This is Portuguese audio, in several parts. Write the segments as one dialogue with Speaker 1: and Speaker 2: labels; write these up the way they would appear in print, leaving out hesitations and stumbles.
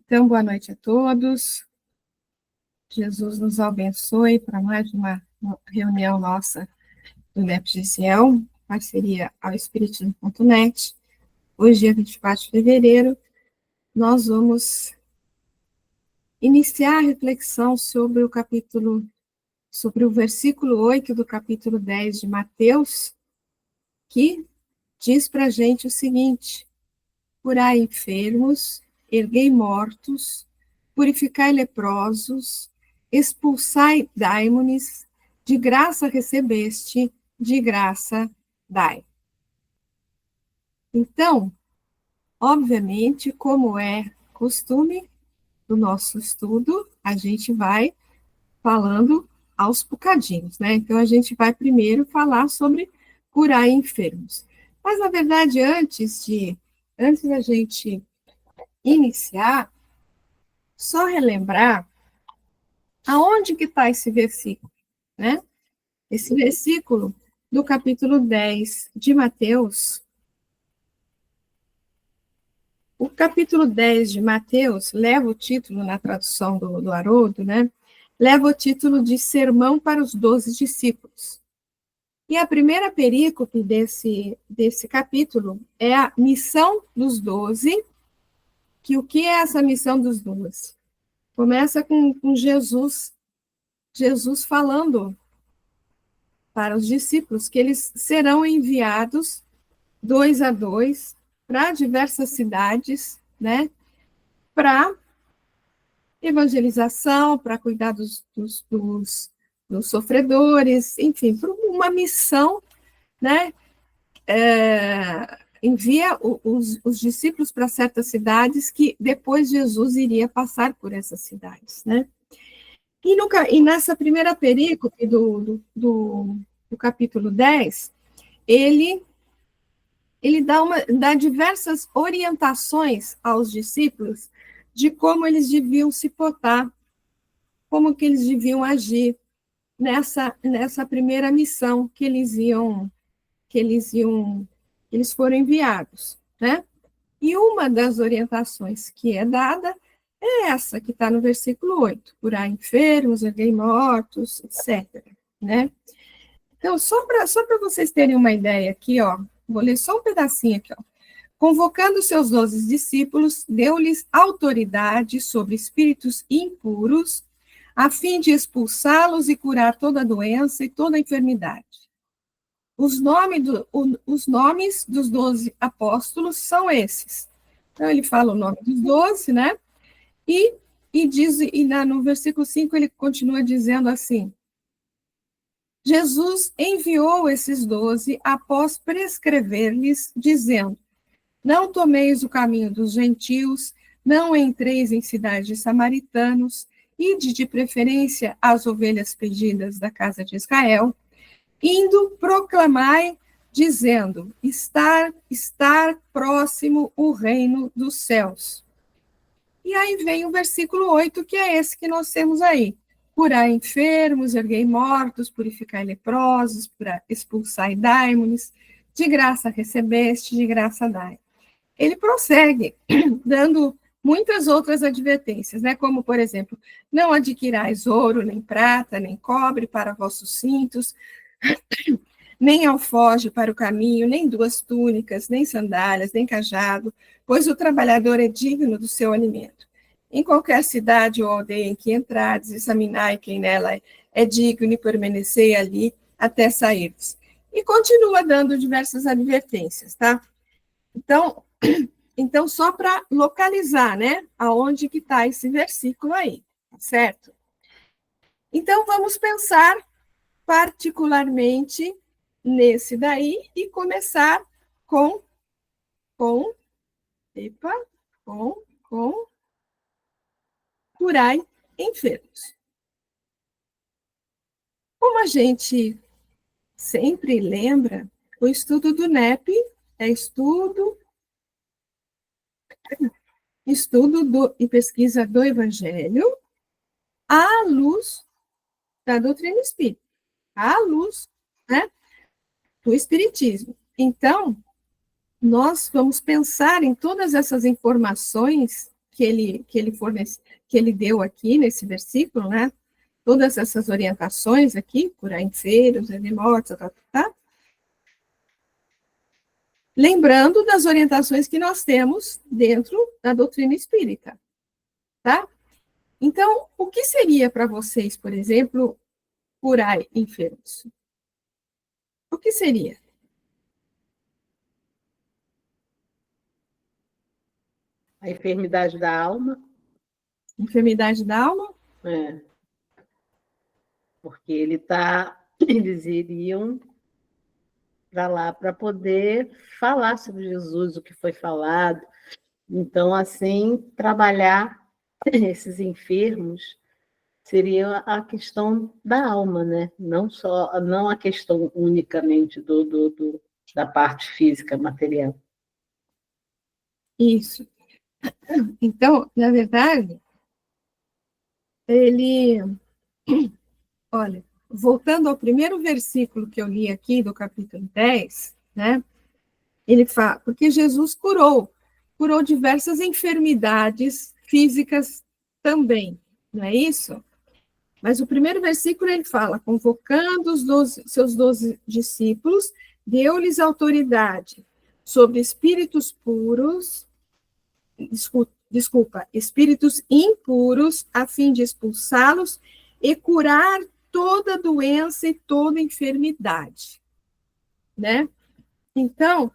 Speaker 1: Então, boa noite a todos. Jesus nos abençoe para mais uma reunião nossa do NEPGCL, parceria ao Espiritismo.net. Hoje, dia 24 de fevereiro, nós vamos iniciar a reflexão sobre o versículo 8 do capítulo 10 de Mateus, que diz para a gente o seguinte: curai enfermos, erguei mortos, purificai leprosos, expulsai daimones, de graça recebeste, de graça dai. Então, obviamente, como é costume do nosso estudo, a gente vai falando aos bocadinhos, né? Então, a gente vai primeiro falar sobre curar enfermos. Mas, na verdade, antes da gente iniciar, só relembrar aonde que está esse versículo, né? Esse versículo do capítulo 10 de Mateus. O capítulo 10 de Mateus leva o título, na tradução do Haroldo, né? Leva o título de Sermão para os 12 discípulos. E a primeira perícope desse capítulo é a missão dos 12, que o que é essa missão dos 12? Começa com Jesus falando para os discípulos que eles serão enviados 2 a 2 para diversas cidades, né, para evangelização, para cuidar dos sofredores, enfim, para uma missão, né, envia os discípulos para certas cidades que depois Jesus iria passar por essas cidades, né. E nessa primeira perícope do capítulo 10, ele dá diversas orientações aos discípulos de como eles deviam se portar, como que eles deviam agir nessa primeira missão que eles foram enviados, né? E uma das orientações que é dada é essa que está no versículo 8, curar enfermos, erguer mortos, etc., né? Então, só para vocês terem uma ideia aqui, ó, vou ler só um pedacinho aqui, ó. Convocando seus 12 discípulos, deu-lhes autoridade sobre espíritos impuros, a fim de expulsá-los e curar toda doença e toda enfermidade. Os nomes dos 12 apóstolos são esses. Então, ele fala o nome dos 12, né? No versículo 5 ele continua dizendo assim: Jesus enviou esses 12 após prescrever-lhes, dizendo: não tomeis o caminho dos gentios, não entreis em cidades de samaritanos, ide de preferência às ovelhas perdidas da casa de Israel, indo proclamai, dizendo: estar próximo o reino dos céus. E aí vem o versículo 8, que é esse que nós temos aí: curai enfermos, erguei mortos, purificai leprosos, expulsai daimones, de graça recebeste, de graça dai. Ele prossegue, dando muitas outras advertências, né? Como, por exemplo, não adquirais ouro, nem prata, nem cobre para vossos cintos, nem alforje para o caminho, nem 2 túnicas, nem sandálias, nem cajado, pois o trabalhador é digno do seu alimento. Em qualquer cidade ou aldeia em que entrardes, examinai quem nela é digno e permanecei ali até sairdes. E continua dando diversas advertências, tá? Então só para localizar, né, aonde que está esse versículo aí, certo? Então, vamos pensar particularmente nesse daí e começar com curai enfermos. Como a gente sempre lembra, o estudo do NEP é estudo e pesquisa do Evangelho à luz da doutrina espírita, à luz, né, do Espiritismo. Então, nós vamos pensar em todas essas informações que ele deu aqui nesse versículo, né? Todas essas orientações aqui, curar enfermos, mortos, tá? Lembrando das orientações que nós temos dentro da doutrina espírita, tá? Então, o que seria para vocês, por exemplo, curar enfermos? O que seria?
Speaker 2: A enfermidade da alma.
Speaker 1: Enfermidade da alma?
Speaker 2: É. Porque eles iriam para lá para poder falar sobre Jesus, o que foi falado. Então, assim, trabalhar esses enfermos seria a questão da alma, né? Não a questão unicamente da parte física, material.
Speaker 1: Isso. Então, na verdade, olha, voltando ao primeiro versículo que eu li aqui do capítulo 10, né? Ele fala, porque Jesus curou diversas enfermidades físicas também, não é isso? Mas o primeiro versículo ele fala, convocando seus 12 discípulos, deu-lhes autoridade sobre espíritos puros, espíritos impuros, a fim de expulsá-los e curar toda doença e toda enfermidade, né? Então,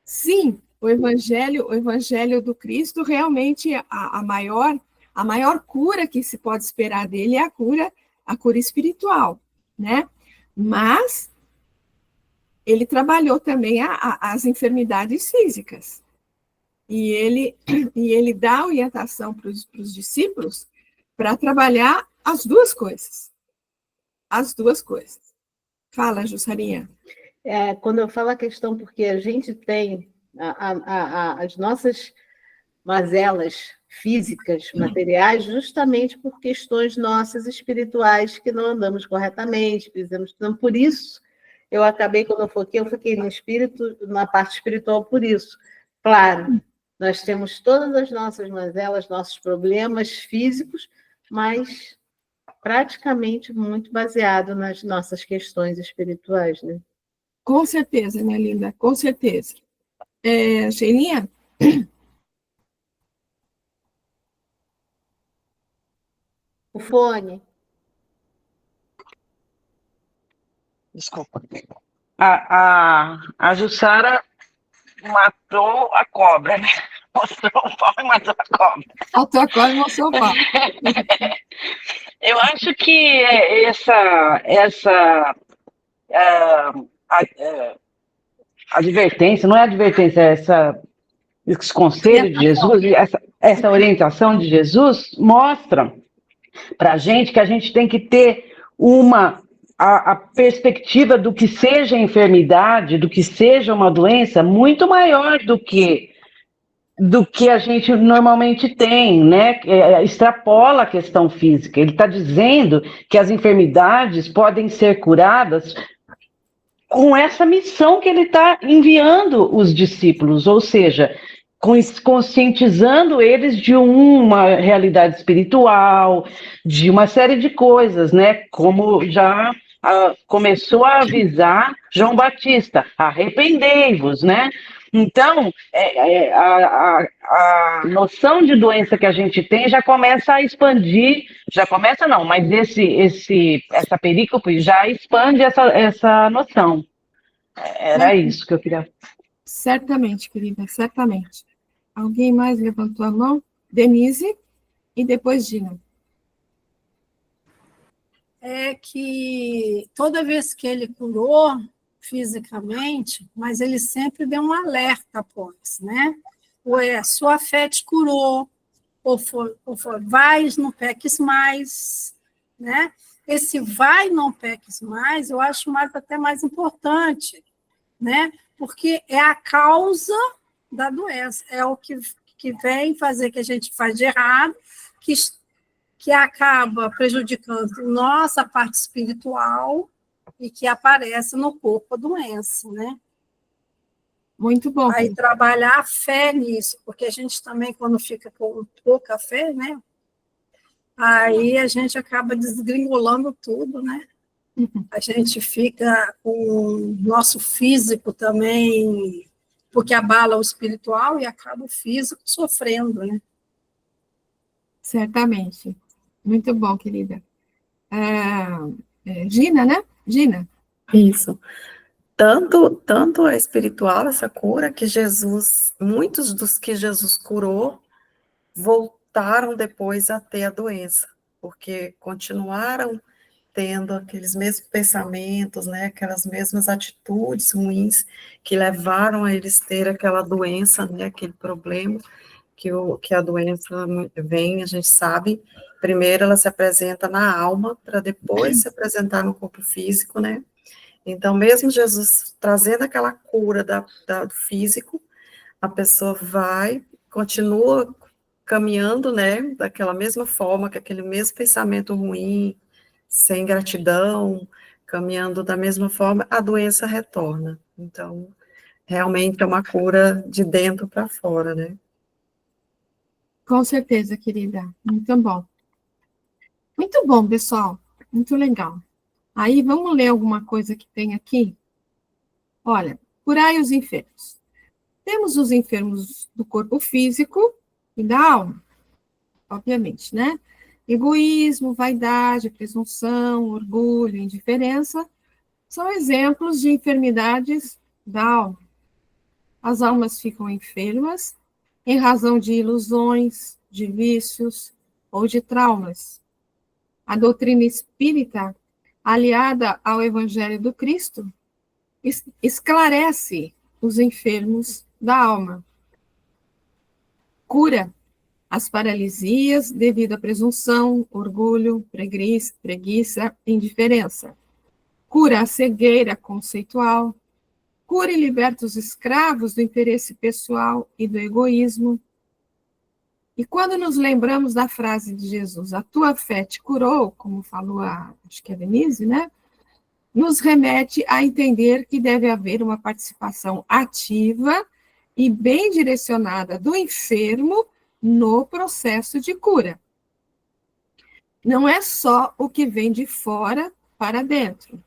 Speaker 1: sim, o evangelho do Cristo realmente a maior cura que se pode esperar dele é a cura espiritual, né? Mas ele trabalhou também as enfermidades físicas. E ele dá orientação para os discípulos para trabalhar as duas coisas. As duas coisas. Fala, Jussarinha.
Speaker 2: Quando eu falo a questão, porque a gente tem as nossas mazelas físicas, materiais, justamente por questões nossas espirituais, que não andamos corretamente, então, por isso, quando eu fiquei no espírito, na parte espiritual, por isso. Claro, nós temos todas as nossas mazelas, nossos problemas físicos, mas praticamente muito baseado nas nossas questões espirituais, né?
Speaker 1: Com certeza, minha linda, com certeza. Sheilinha?
Speaker 2: O fone.
Speaker 3: Desculpa. A Jussara matou a cobra, né? Mostrou o pau e matou a cobra.
Speaker 1: Matou a cobra e mostrou o pau.
Speaker 3: Eu acho que essa advertência, não é advertência, esse conselho de Jesus, essa orientação de Jesus mostra para a gente que a gente tem que ter a perspectiva do que seja enfermidade, do que seja uma doença, muito maior do que a gente normalmente tem, né? Extrapola a questão física. Ele está dizendo que as enfermidades podem ser curadas com essa missão que ele está enviando os discípulos, ou seja, conscientizando eles de uma realidade espiritual, de uma série de coisas, né? Como já começou a avisar João Batista, arrependei-vos, né? Então, a noção de doença que a gente tem já começa a expandir, já começa não, mas essa perícope já expande essa noção. Era isso que eu queria.
Speaker 1: Certamente, querida, certamente. Alguém mais levantou a mão? Denise e depois Gina.
Speaker 4: É que toda vez que ele curou fisicamente, mas ele sempre deu um alerta após, né? Ou sua fé te curou, ou foi vai, não peques mais, né? Esse vai, não peques mais, eu acho até mais importante, né? Porque é a causa da doença, é o que vem fazer que a gente faz de errado, que acaba prejudicando nossa parte espiritual e que aparece no corpo a doença, né?
Speaker 1: Muito bom.
Speaker 4: Aí trabalhar a fé nisso, porque a gente também, quando fica com pouca fé, né? Aí a gente acaba desgringolando tudo, né? A gente fica com o nosso físico também, porque abala o espiritual e acaba o físico sofrendo, né?
Speaker 1: Certamente. Muito bom, querida. Gina, né? Gina.
Speaker 5: Isso. Tanto é espiritual essa cura, que muitos dos que Jesus curou, voltaram depois a ter a doença, porque continuaram tendo aqueles mesmos pensamentos, né, aquelas mesmas atitudes ruins que levaram a eles ter aquela doença, né, aquele problema que a doença vem, a gente sabe, primeiro ela se apresenta na alma, para depois se apresentar no corpo físico, né. Então, mesmo Jesus trazendo aquela cura do físico, a pessoa continua caminhando, né, daquela mesma forma, com aquele mesmo pensamento ruim, sem gratidão, caminhando da mesma forma, a doença retorna. Então, realmente é uma cura de dentro para fora, né?
Speaker 1: Com certeza, querida. Muito bom. Muito bom, pessoal. Muito legal. Aí, vamos ler alguma coisa que tem aqui? Olha, curai os enfermos. Temos os enfermos do corpo físico e da alma, obviamente, né? Egoísmo, vaidade, presunção, orgulho, indiferença são exemplos de enfermidades da alma. As almas ficam enfermas em razão de ilusões, de vícios ou de traumas. A doutrina espírita, aliada ao Evangelho do Cristo, esclarece os enfermos da alma. Cura as paralisias devido à presunção, orgulho, preguiça e indiferença. Cura a cegueira conceitual. Cura e liberta os escravos do interesse pessoal e do egoísmo. E quando nos lembramos da frase de Jesus, a tua fé te curou, como falou acho que a Denise, né? Nos remete a entender que deve haver uma participação ativa e bem direcionada do enfermo no processo de cura. Não é só o que vem de fora para dentro.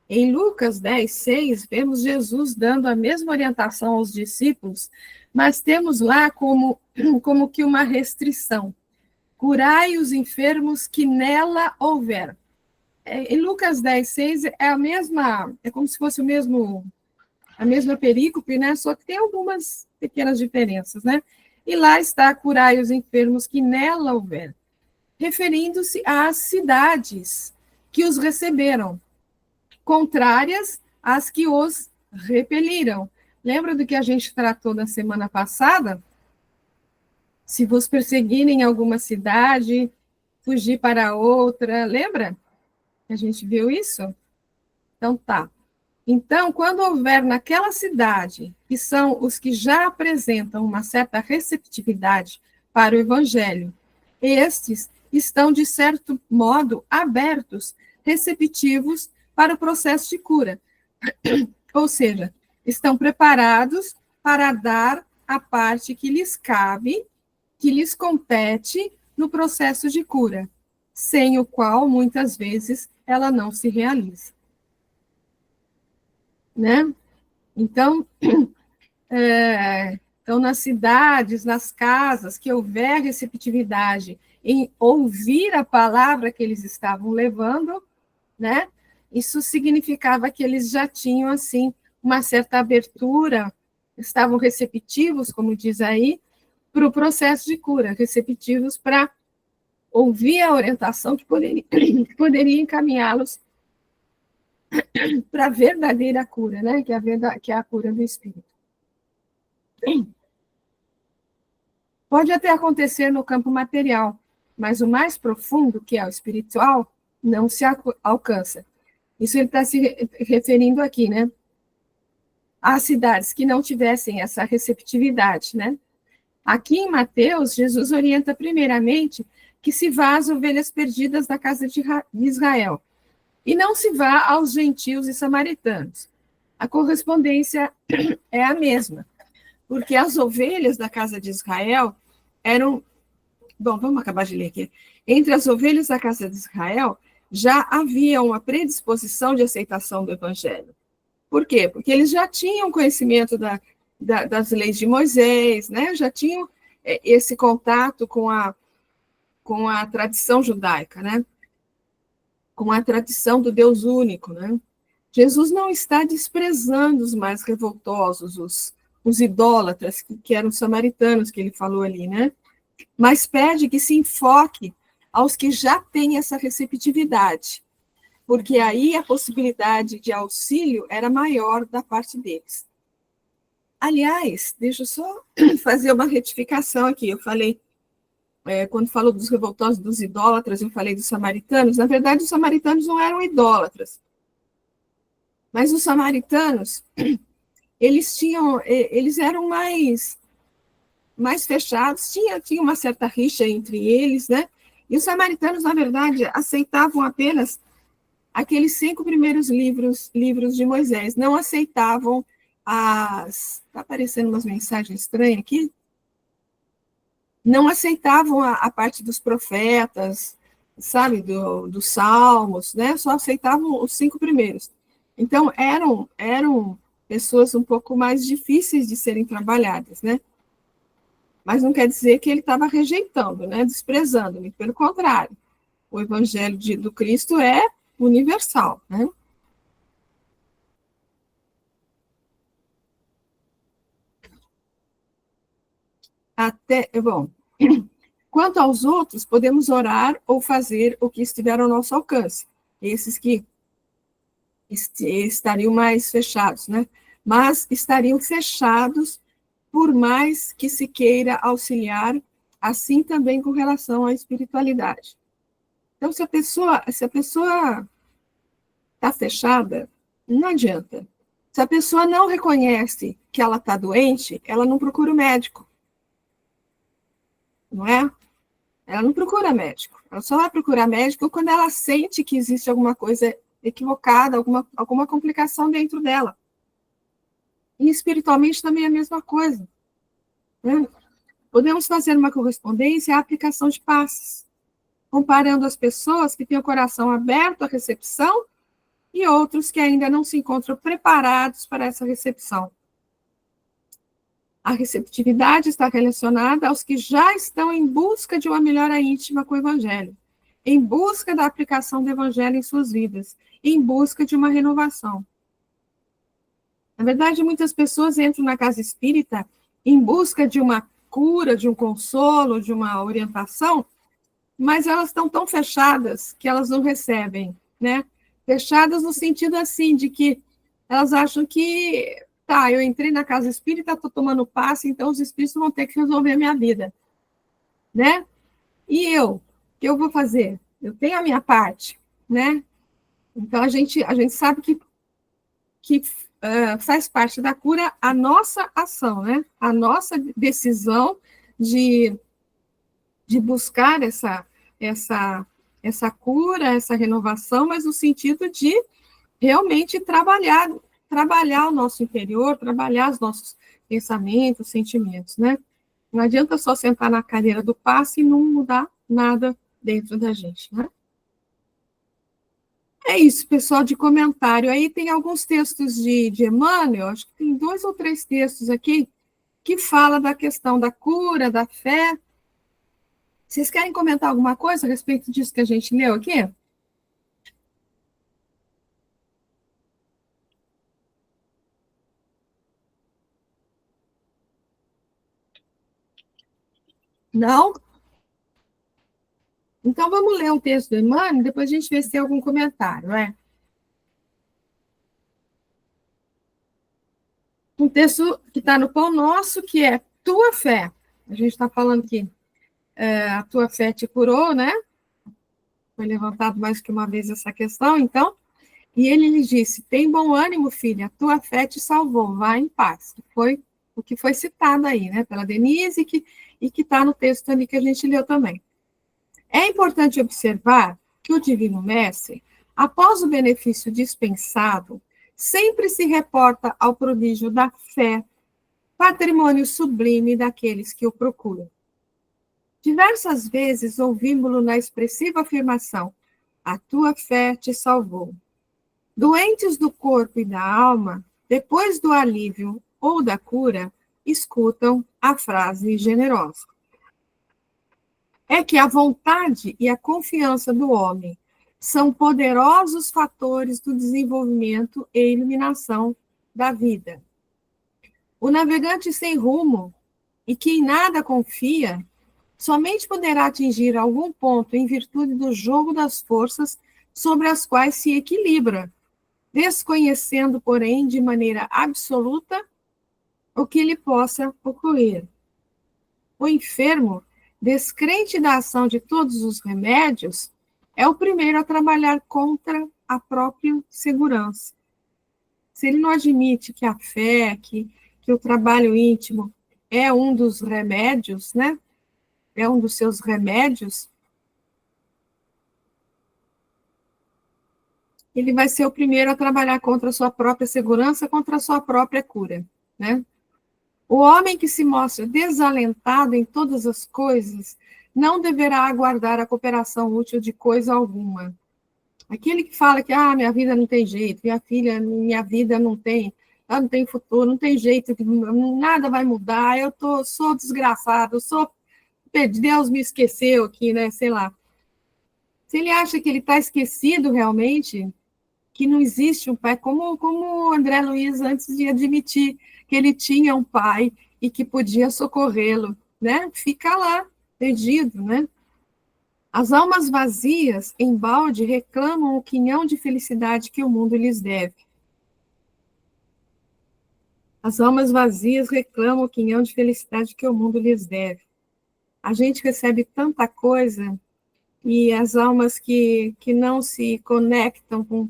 Speaker 1: Em Lucas 10:6, vemos Jesus dando a mesma orientação aos discípulos, mas temos lá como que uma restrição. Curai os enfermos que nela houver. Em Lucas 10:6 é como se fosse a mesma perícope, né? Só que tem algumas pequenas diferenças, né? E lá está, curai os enfermos que nela houver, referindo-se às cidades que os receberam, contrárias às que os repeliram. Lembra do que a gente tratou na semana passada? Se vos perseguirem em alguma cidade, fugir para outra, lembra? A gente viu isso? Então tá. Então, quando houver naquela cidade, que são os que já apresentam uma certa receptividade para o evangelho, estes estão, de certo modo, abertos, receptivos para o processo de cura. Ou seja, estão preparados para dar a parte que lhes cabe, que lhes compete no processo de cura, sem o qual, muitas vezes, ela não se realiza. Né? Então, nas cidades, nas casas, que houver receptividade em ouvir a palavra que eles estavam levando, né? Isso significava que eles já tinham, assim, uma certa abertura, estavam receptivos, como diz aí, para o processo de cura, receptivos para ouvir a orientação que poderia encaminhá-los para a verdadeira cura, né? Que é a cura do espírito. Pode até acontecer no campo material, mas o mais profundo, que é o espiritual, não se alcança. Isso ele está se referindo aqui, né? Às cidades que não tivessem essa receptividade, né? Aqui em Mateus, Jesus orienta primeiramente que se vá às ovelhas perdidas da casa de Israel, e não se vá aos gentios e samaritanos. a correspondência é a mesma, porque as ovelhas da casa de Israel eram... Bom, vamos acabar de ler aqui. Entre as ovelhas da casa de Israel, já havia uma predisposição de aceitação do evangelho. Por quê? Porque eles já tinham conhecimento das leis de Moisés, né? Já tinham esse contato com a tradição judaica, né? Com a tradição do Deus único, né? Jesus não está desprezando os mais revoltosos, os idólatras, que eram os samaritanos que ele falou ali, né? Mas pede que se enfoque aos que já têm essa receptividade, porque aí a possibilidade de auxílio era maior da parte deles. Aliás, deixa eu só fazer uma retificação aqui. Eu falei, quando falou dos revoltosos, dos idólatras, eu falei dos samaritanos. Na verdade, os samaritanos não eram idólatras. Mas os samaritanos, eles eram mais fechados, tinha uma certa rixa entre eles, né? E os samaritanos, na verdade, aceitavam apenas aqueles 5 primeiros livros de Moisés, não aceitavam está aparecendo umas mensagens estranhas aqui, não aceitavam a parte dos profetas, sabe, dos salmos, né? Só aceitavam os 5 primeiros. Então, eram pessoas um pouco mais difíceis de serem trabalhadas, né? Mas não quer dizer que ele estava rejeitando, né? Desprezando, pelo contrário. O evangelho do Cristo é universal, né? Bom, quanto aos outros, podemos orar ou fazer o que estiver ao nosso alcance. Esses que estariam mais fechados, né? Mas estariam fechados por mais que se queira auxiliar, assim também com relação à espiritualidade. Então, se a pessoa está fechada, não adianta. Se a pessoa não reconhece que ela está doente, ela não procura o médico. Não é? Ela não procura médico. Ela só vai procurar médico quando ela sente que existe alguma coisa equivocada, alguma complicação dentro dela. E espiritualmente também é a mesma coisa. Né? Podemos fazer uma correspondência à aplicação de passes, comparando as pessoas que têm o coração aberto à recepção e outros que ainda não se encontram preparados para essa recepção. A receptividade está relacionada aos que já estão em busca de uma melhora íntima com o Evangelho, em busca da aplicação do Evangelho em suas vidas, em busca de uma renovação. Na verdade, muitas pessoas entram na casa espírita em busca de uma cura, de um consolo, de uma orientação, mas elas estão tão fechadas que elas não recebem, né? Fechadas no sentido assim, de que elas acham que, eu entrei na casa espírita, estou tomando passe, então os espíritos vão ter que resolver a minha vida, né? E o que eu vou fazer? Eu tenho a minha parte, né? Então, a gente sabe que faz parte da cura a nossa ação, né? A nossa decisão de buscar essa cura, essa renovação, mas no sentido de realmente trabalhar o nosso interior, trabalhar os nossos pensamentos, sentimentos, né? Não adianta só sentar na cadeira do passe e não mudar nada dentro da gente, né? É isso, pessoal, de comentário. Aí tem alguns textos de Emmanuel, acho que tem 2 ou 3 textos aqui, que fala da questão da cura, da fé. Vocês querem comentar alguma coisa a respeito disso que a gente leu aqui? Não? Então, vamos ler um texto do Emmanuel, depois a gente vê se tem algum comentário, né? Um texto que está no Pão Nosso, que é tua fé. A gente está falando que a tua fé te curou, né? Foi levantado mais que uma vez essa questão, então. E ele lhe disse, tem bom ânimo, filha, a tua fé te salvou, vá em paz. Foi o que foi citado aí, né? Pela Denise, e que está no texto ali que a gente leu também. É importante observar que o Divino Mestre, após o benefício dispensado, sempre se reporta ao prodígio da fé, patrimônio sublime daqueles que o procuram. Diversas vezes ouvimos-lo na expressiva afirmação: a tua fé te salvou. Doentes do corpo e da alma, depois do alívio ou da cura, escutam a frase generosa. É que a vontade e a confiança do homem são poderosos fatores do desenvolvimento e iluminação da vida. O navegante sem rumo e que em nada confia, somente poderá atingir algum ponto em virtude do jogo das forças sobre as quais se equilibra, desconhecendo, porém, de maneira absoluta o que lhe possa ocorrer. O enfermo, descrente da ação de todos os remédios, é o primeiro a trabalhar contra a própria segurança. Se ele não admite que a fé, que o trabalho íntimo é um dos remédios, né? É um dos seus remédios, ele vai ser o primeiro a trabalhar contra a sua própria segurança, contra a sua própria cura, né? O homem que se mostra desalentado em todas as coisas não deverá aguardar a cooperação útil de coisa alguma. Aquele que fala que minha vida não tem jeito, minha vida não tem futuro, não tem jeito, nada vai mudar, sou desgraçado, Deus me esqueceu aqui, né? Sei lá. Se ele acha que ele está esquecido realmente, que não existe um pai, como o André Luiz antes de admitir que ele tinha um pai e que podia socorrê-lo, né? Fica lá, perdido, né? As almas vazias, em balde, reclamam o quinhão de felicidade que o mundo lhes deve. As almas vazias reclamam o quinhão de felicidade que o mundo lhes deve. A gente recebe tanta coisa e as almas que não se conectam com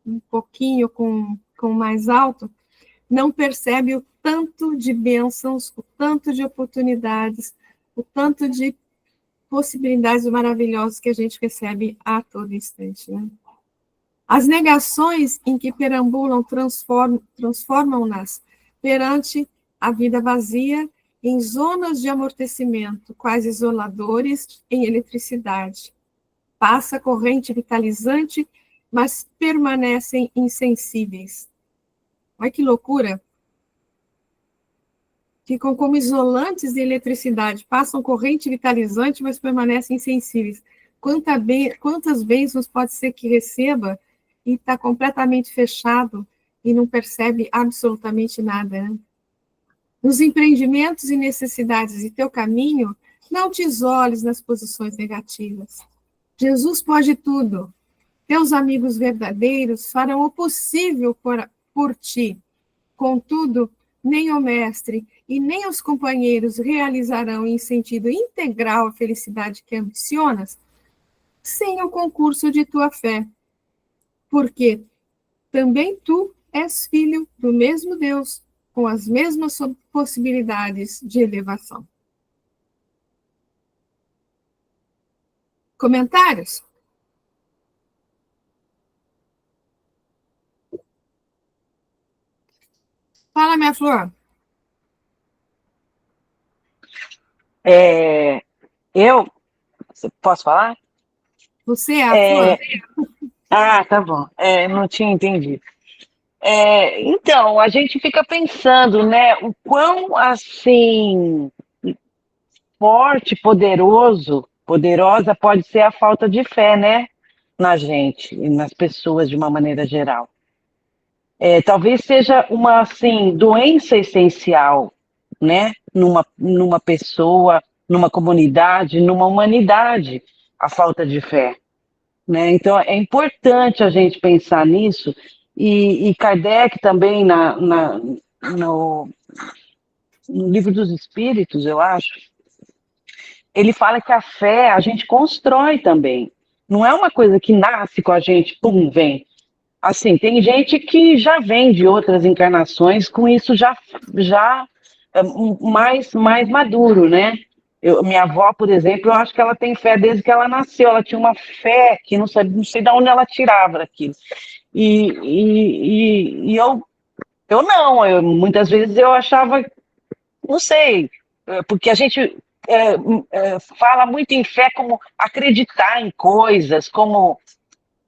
Speaker 1: um pouquinho com o mais alto, não percebem o tanto de bênçãos, o tanto de oportunidades, o tanto de possibilidades maravilhosas que a gente recebe a todo instante, né? As negações em que perambulam transformam-nas perante a vida vazia em zonas de amortecimento, quase isoladores em eletricidade. Passa corrente vitalizante, mas permanecem insensíveis. Olha que loucura! Ficam como isolantes de eletricidade, passam corrente vitalizante, mas permanecem insensíveis. Quantas bênçãos pode ser que receba e está completamente fechado e não percebe absolutamente nada, né? Nos empreendimentos e necessidades de teu caminho, não te isoles nas posições negativas. Jesus pode tudo. Teus amigos verdadeiros farão o possível por ti. Contudo, nem o mestre e nem os companheiros realizarão em sentido integral a felicidade que ambicionas sem o concurso de tua fé. Porque também tu és filho do mesmo Deus, com as mesmas possibilidades de elevação. Comentários? Fala, minha flor.
Speaker 3: Eu posso falar?
Speaker 1: Você é a flor?
Speaker 3: Tá bom. Não tinha entendido. Então, a gente fica pensando, né, o quão, assim, forte, poderosa pode ser a falta de fé, né, na gente e nas pessoas de uma maneira geral. Talvez seja uma, assim, doença essencial, né, numa pessoa, numa comunidade, numa humanidade, a falta de fé, né? Então, é importante a gente pensar nisso, e Kardec também, no Livro dos Espíritos, eu acho, ele fala que a fé a gente constrói também. Não é uma coisa que nasce com a gente, pum, vem. Assim, tem gente que já vem de outras encarnações com isso já mais maduro, né? Minha avó, por exemplo, eu acho que ela tem fé desde que ela nasceu. Ela tinha uma fé que não sei de onde ela tirava aquilo. E eu não, muitas vezes eu achava, não sei, porque a gente fala muito em fé como acreditar em coisas, como,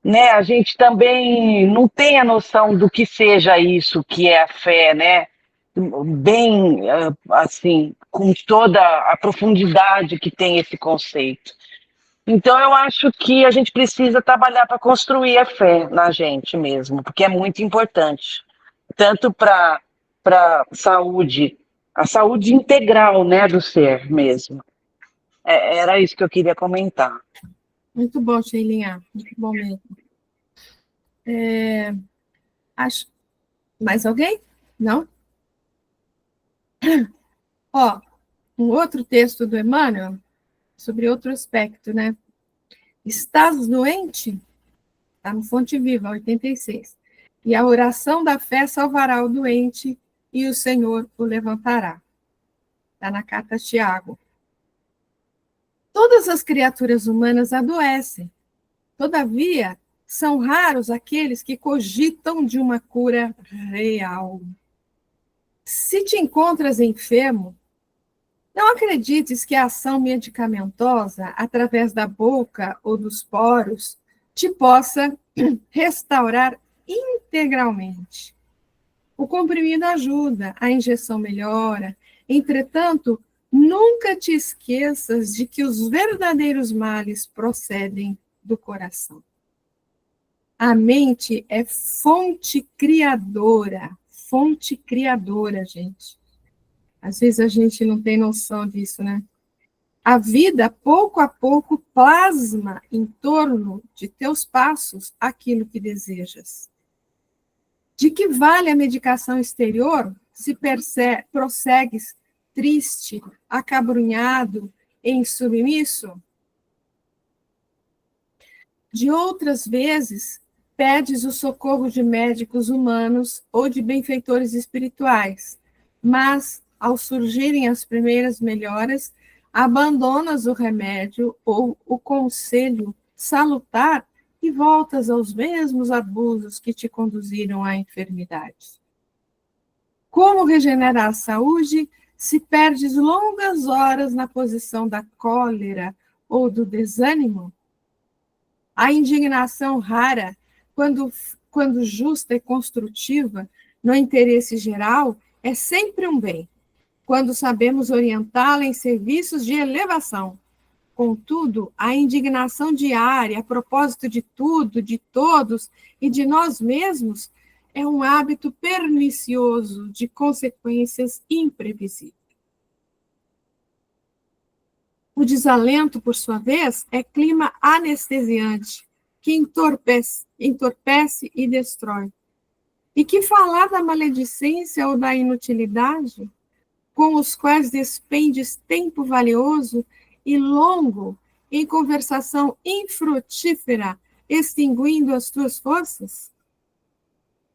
Speaker 3: né, a gente também não tem a noção do que seja isso que é a fé, né? Bem, assim, com toda a profundidade que tem esse conceito. Então, eu acho que a gente precisa trabalhar para construir a fé na gente mesmo, porque é muito importante, tanto para saúde, a saúde integral, né, do ser mesmo. Era isso que eu queria comentar.
Speaker 1: Muito bom, Sheilinha, muito bom mesmo. Acho... Mais alguém? Não? Ó, um outro texto do Emmanuel, sobre outro aspecto, né? Estás doente? Está no Fonte Viva, 86. E a oração da fé salvará o doente e o Senhor o levantará. Está na carta a Tiago. Todas as criaturas humanas adoecem. Todavia, são raros aqueles que cogitam de uma cura real. Se te encontras enfermo, não acredites que a ação medicamentosa, através da boca ou dos poros, te possa restaurar integralmente. O comprimido ajuda, a injeção melhora. Entretanto, nunca te esqueças de que os verdadeiros males procedem do coração. A mente é fonte criadora, gente. Às vezes a gente não tem noção disso, né? A vida, pouco a pouco, plasma em torno de teus passos aquilo que desejas. De que vale a medicação exterior se prossegues triste, acabrunhado, insubmisso? De outras vezes, pedes o socorro de médicos humanos ou de benfeitores espirituais, mas, ao surgirem as primeiras melhoras, abandonas o remédio ou o conselho salutar e voltas aos mesmos abusos que te conduziram à enfermidade. Como regenerar a saúde se perdes longas horas na posição da cólera ou do desânimo? A indignação rara, quando justa e construtiva, no interesse geral, é sempre um bem, quando sabemos orientá-la em serviços de elevação. Contudo, a indignação diária, a propósito de tudo, de todos e de nós mesmos, é um hábito pernicioso de consequências imprevisíveis. O desalento, por sua vez, é clima anestesiante, que entorpece e destrói. E que falar da maledicência ou da inutilidade, com os quais despendes tempo valioso e longo em conversação infrutífera, extinguindo as tuas forças?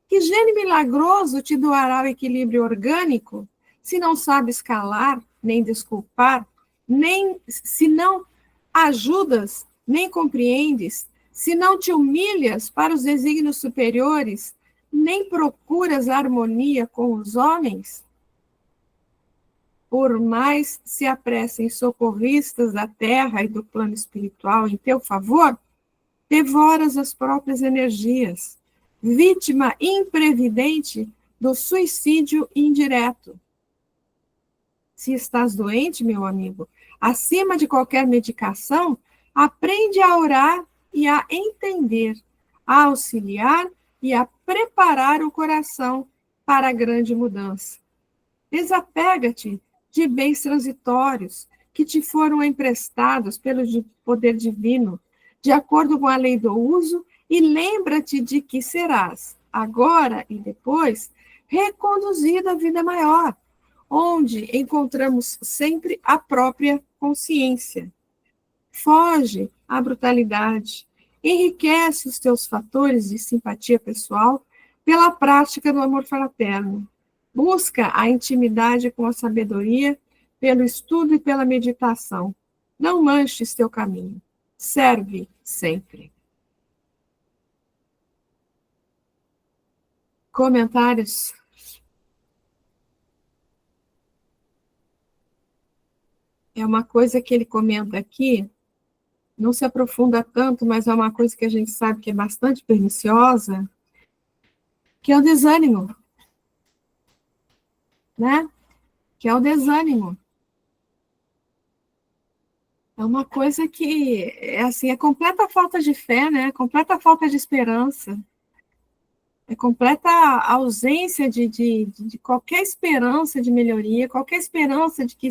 Speaker 1: Que gênio milagroso te doará o equilíbrio orgânico, se não sabes calar, nem desculpar, nem se não ajudas, nem compreendes, se não te humilhas para os desígnios superiores, nem procuras a harmonia com os homens? Por mais se apressem socorristas da terra e do plano espiritual em teu favor, devoras as próprias energias, vítima imprevidente do suicídio indireto. Se estás doente, meu amigo, acima de qualquer medicação, aprende a orar e a entender, a auxiliar e a preparar o coração para a grande mudança. Desapega-te de bens transitórios que te foram emprestados pelo poder divino, de acordo com a lei do uso, e lembra-te de que serás, agora e depois, reconduzido à vida maior, onde encontramos sempre a própria consciência. Foge à brutalidade, enriquece os teus fatores de simpatia pessoal pela prática do amor fraterno. Busca a intimidade com a sabedoria pelo estudo e pela meditação. Não manches teu caminho. Serve sempre. Comentários? É uma coisa que ele comenta aqui, não se aprofunda tanto, mas é uma coisa que a gente sabe que é bastante perniciosa, que é o desânimo, né? Que é o desânimo. É uma coisa que, é assim, é completa falta de fé, né? Completa falta de esperança. É completa ausência de qualquer esperança de melhoria, qualquer esperança de que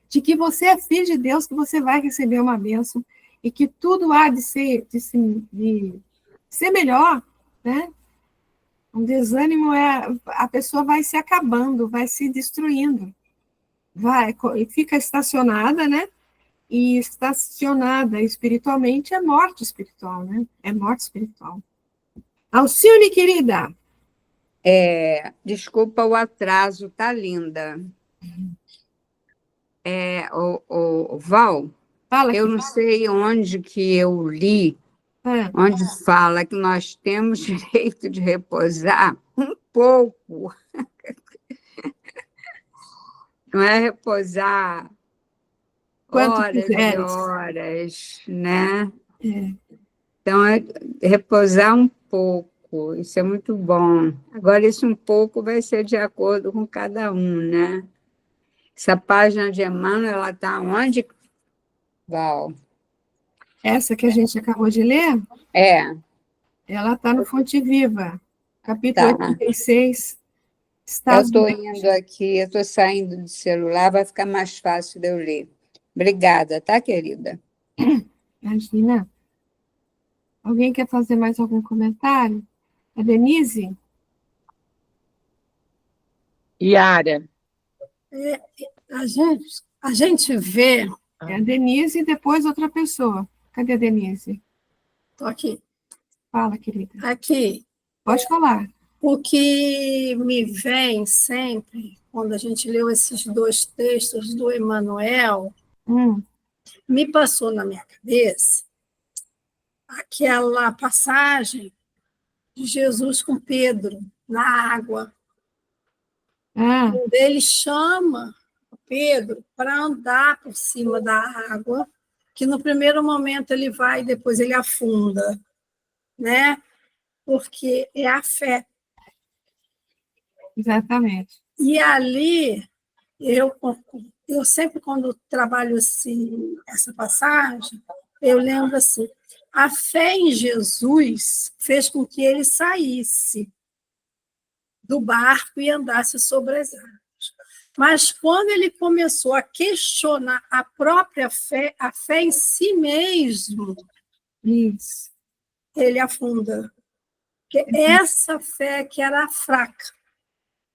Speaker 1: de que você é filho de Deus, que você vai receber uma bênção e que tudo há de ser melhor, né? Um desânimo a pessoa vai se acabando, vai se destruindo, e fica estacionada, né? E estacionada espiritualmente é morte espiritual, né? É morte espiritual. Alcione, querida.
Speaker 6: Desculpa o atraso, tá linda. Val,
Speaker 1: Fala,
Speaker 6: eu não sei onde que eu li, onde fala que nós temos direito de repousar um pouco. Não é repousar
Speaker 1: quanto
Speaker 6: horas e
Speaker 1: quiseres.
Speaker 6: horas, né?
Speaker 1: É.
Speaker 6: Então, é repousar um pouco, isso é muito bom. Agora, isso um pouco vai ser de acordo com cada um, né? Essa página de Emmanuel, ela está onde, Val?
Speaker 1: Essa que a gente acabou de ler, ela está no Fonte Viva, capítulo
Speaker 6: Tá.
Speaker 1: 86,
Speaker 6: Eu
Speaker 1: Estados
Speaker 6: estou
Speaker 1: Unidos.
Speaker 6: indo aqui, eu estou saindo do celular, vai ficar mais fácil de eu ler. Obrigada, tá, querida?
Speaker 1: Imagina. Alguém quer fazer mais algum comentário? A Denise?
Speaker 3: Yara.
Speaker 4: A gente vê,
Speaker 1: É a Denise e depois outra pessoa. Cadê a Denise?
Speaker 4: estou aqui,
Speaker 1: Fala, querida.
Speaker 4: aqui,
Speaker 1: Pode falar.
Speaker 4: o que me vem sempre, quando a gente leu esses dois textos do Emmanuel, me passou na minha cabeça aquela passagem de Jesus com Pedro na água, onde ele chama Pedro para andar por cima da água, que no primeiro momento ele vai, depois ele afunda, né? Porque é a fé.
Speaker 1: Exatamente.
Speaker 4: E ali, eu sempre, quando trabalho essa passagem, eu lembro assim, a fé em Jesus fez com que ele saísse do barco e andasse sobre as águas. Mas quando ele começou a questionar a própria fé, a fé em si mesmo,
Speaker 1: Isso.
Speaker 4: ele afunda. Porque essa fé que era fraca,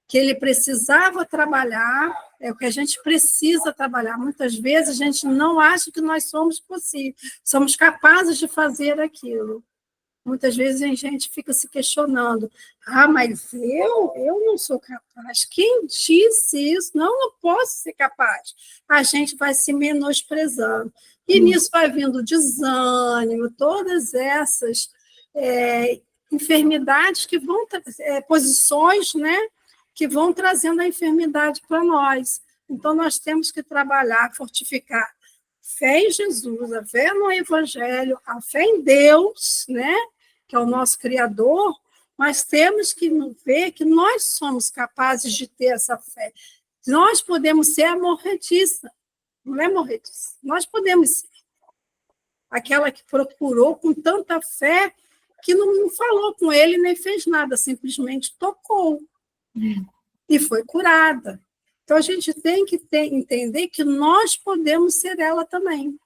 Speaker 4: que ele precisava trabalhar, é o que a gente precisa trabalhar. Muitas vezes a gente não acha que nós somos possíveis, somos capazes de fazer aquilo. Muitas vezes a gente fica se questionando, mas eu não sou capaz. Quem disse isso? Não, não posso ser capaz. A gente vai se menosprezando. E nisso vai vindo desânimo, todas essas enfermidades que vão, posições, né, que vão trazendo a enfermidade para nós. Então, nós temos que trabalhar, fortificar fé em Jesus, a fé no Evangelho, a fé em Deus, né, que é o nosso Criador, mas temos que ver que nós somos capazes de ter essa fé. Nós podemos ser a morrediça, não é morrediça, nós podemos ser aquela que procurou com tanta fé que não falou com ele nem fez nada, simplesmente tocou e foi curada. Então, a gente tem que entender que nós podemos ser ela também.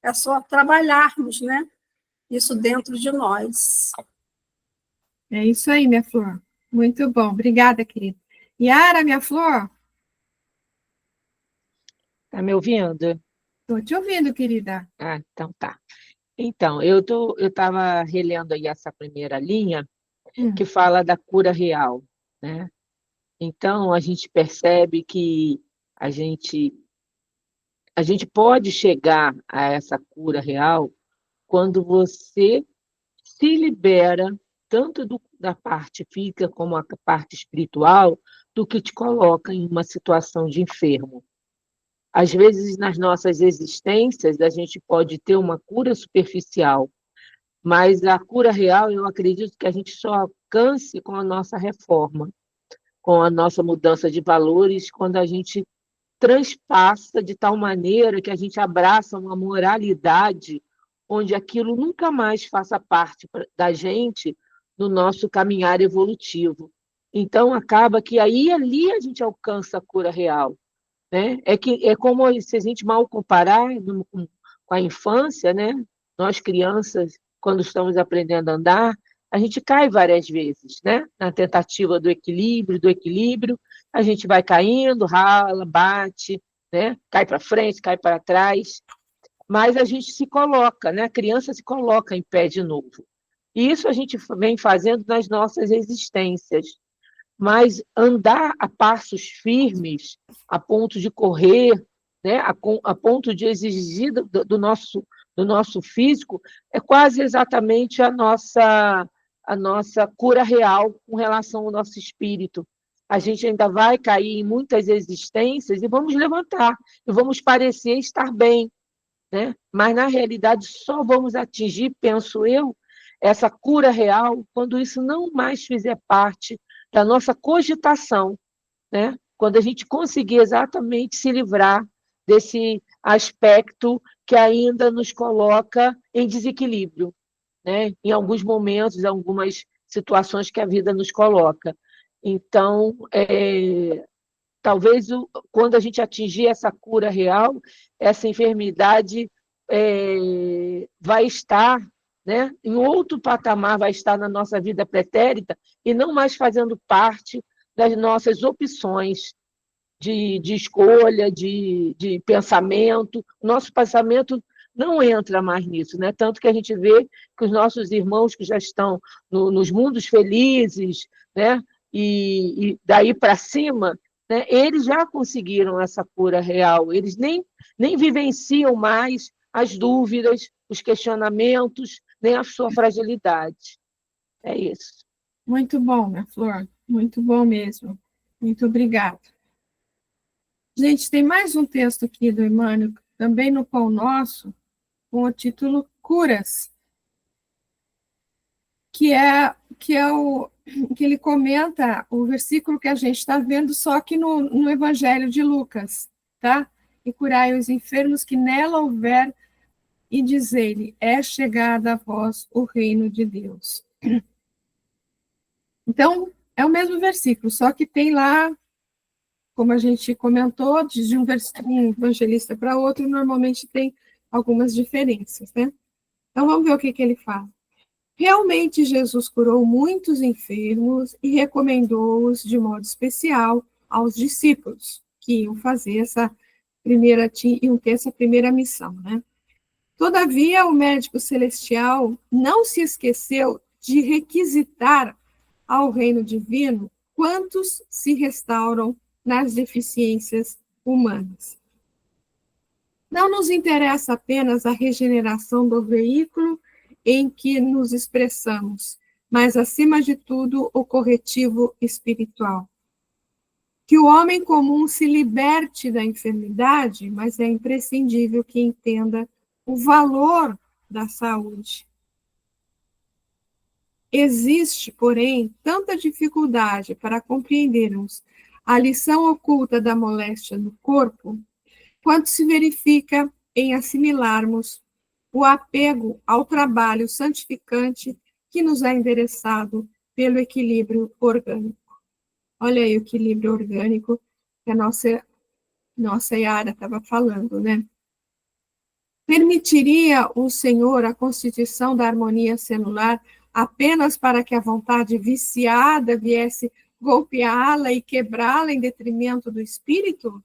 Speaker 4: É só trabalharmos, né? Isso dentro de nós.
Speaker 1: É isso aí, minha flor. Muito bom. Obrigada, querida. Yara, minha flor?
Speaker 7: Tá me ouvindo?
Speaker 1: Estou te ouvindo, querida.
Speaker 7: Ah, então tá. Então, eu estava relendo aí essa primeira linha que fala da cura real, né? Então, a gente percebe que a gente pode chegar a essa cura real quando você se libera tanto da parte física como a parte espiritual, do que te coloca em uma situação de enfermo. Às vezes, nas nossas existências, a gente pode ter uma cura superficial, mas a cura real, eu acredito que a gente só alcance com a nossa reforma, com a nossa mudança de valores, quando a gente transpassa de tal maneira que a gente abraça uma moralidade onde aquilo nunca mais faça parte da gente no nosso caminhar evolutivo. Então, acaba que aí ali a gente alcança a cura real, né? É como se a gente mal comparar com a infância, né? Nós crianças, quando estamos aprendendo a andar, a gente cai várias vezes, né? Na tentativa do equilíbrio, a gente vai caindo, rala, bate, né? Cai para frente, cai para trás, mas a gente se coloca, né? A criança se coloca em pé de novo. E isso a gente vem fazendo nas nossas existências. Mas andar a passos firmes, a ponto de correr, né? A ponto de exigir do nosso físico, é quase exatamente a nossa cura real com relação ao nosso espírito. A gente ainda vai cair em muitas existências e vamos levantar, e vamos parecer estar bem, né? Mas, na realidade, só vamos atingir, penso eu, essa cura real quando isso não mais fizer parte da nossa cogitação, né? Quando a gente conseguir exatamente se livrar desse aspecto que ainda nos coloca em desequilíbrio, né? Em alguns momentos, em algumas situações que a vida nos coloca. Então, talvez quando a gente atingir essa cura real, essa enfermidade vai estar, né, em outro patamar, vai estar na nossa vida pretérita e não mais fazendo parte das nossas opções de escolha, de pensamento. O nosso pensamento não entra mais nisso, né? Tanto que a gente vê que os nossos irmãos que já estão nos mundos felizes, né, e daí para cima, né, eles já conseguiram essa cura real, eles nem vivenciam mais as dúvidas, os questionamentos, nem a sua fragilidade. É isso.
Speaker 1: Muito bom, minha Flor, muito bom mesmo. Muito obrigada. Gente, tem mais um texto aqui do Emmanuel, também no Pão Nosso, com o título Curas, que ele comenta o versículo que a gente está vendo, só que no Evangelho de Lucas, tá? E curai os enfermos que nela houver, e dizei-lhe, é chegada a vós o reino de Deus. Então, é o mesmo versículo, só que tem lá, como a gente comentou, de um evangelista para outro, normalmente tem algumas diferenças, né? Então, vamos ver o que ele fala. Realmente, Jesus curou muitos enfermos e recomendou-os de modo especial aos discípulos, que iam fazer iam ter essa primeira missão, né? Todavia, o médico celestial não se esqueceu de requisitar ao reino divino quantos se restauram nas deficiências humanas. Não nos interessa apenas a regeneração do veículo em que nos expressamos, mas, acima de tudo, o corretivo espiritual. Que o homem comum se liberte da enfermidade, mas é imprescindível que entenda o valor da saúde. Existe, porém, tanta dificuldade para compreendermos a lição oculta da moléstia no corpo, quanto se verifica em assimilarmos o apego ao trabalho santificante que nos é endereçado pelo equilíbrio orgânico. Olha aí o equilíbrio orgânico que a nossa Yara estava falando, né? Permitiria o Senhor a constituição da harmonia celular apenas para que a vontade viciada viesse golpeá-la e quebrá-la em detrimento do espírito?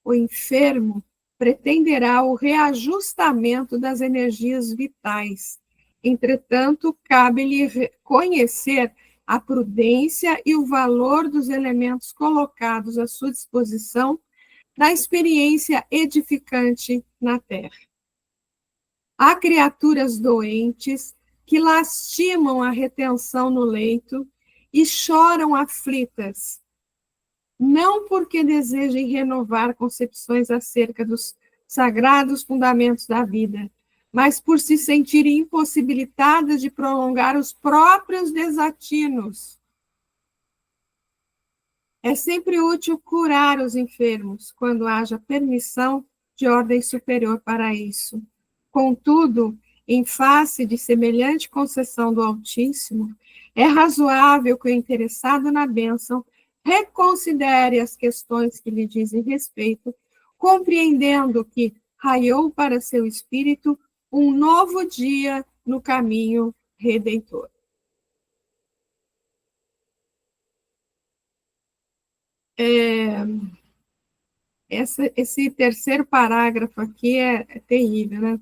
Speaker 1: O enfermo pretenderá o reajustamento das energias vitais. Entretanto, cabe-lhe conhecer a prudência e o valor dos elementos colocados à sua disposição na experiência edificante na Terra. Há criaturas doentes que lastimam a retenção no leito e choram aflitas, não porque desejem renovar concepções acerca dos sagrados fundamentos da vida, mas por se sentirem impossibilitadas de prolongar os próprios desatinos. É sempre útil curar os enfermos, quando haja permissão de ordem superior para isso. Contudo, em face de semelhante concessão do Altíssimo, é razoável que o interessado na bênção reconsidere as questões que lhe dizem respeito, compreendendo que raiou para seu espírito um novo dia no caminho redentor. Esse terceiro parágrafo aqui é terrível, né?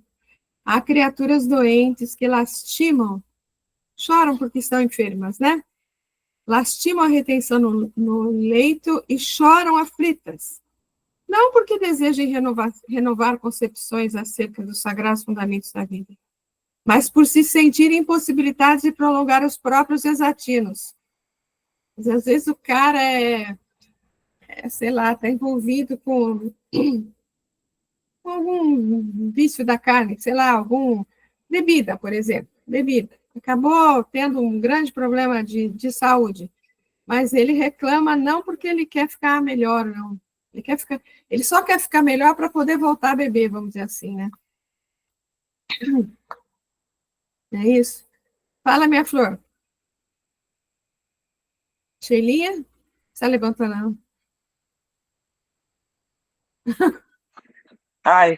Speaker 1: Há criaturas doentes que lastimam, choram porque estão enfermas, né? Lastimam a retenção no leito e choram aflitas. Não porque desejem renovar concepções acerca dos sagrados fundamentos da vida, mas por se sentirem impossibilitados de prolongar os próprios desatinos. Mas, às vezes o cara sei lá, está envolvido com algum vício da carne, sei lá, bebida, por exemplo, bebida. Acabou tendo um grande problema de saúde, mas ele reclama não porque ele quer ficar melhor, não. Ele só quer ficar melhor para poder voltar a beber, vamos dizer assim, né? É isso? Fala, minha flor. Sheilinha? Está levantando, não?
Speaker 3: Ai,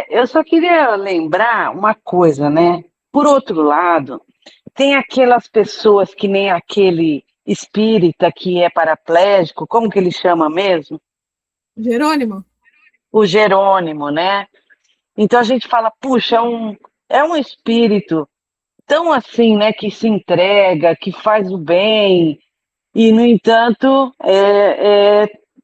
Speaker 3: eu só queria lembrar uma coisa, né? Por outro lado, tem aquelas pessoas que nem aquele espírita que é paraplégico, como que ele chama mesmo?
Speaker 1: Jerônimo?
Speaker 3: O Jerônimo, né? Então a gente fala, puxa, é um espírito tão assim, né, que se entrega, que faz o bem, e, no entanto,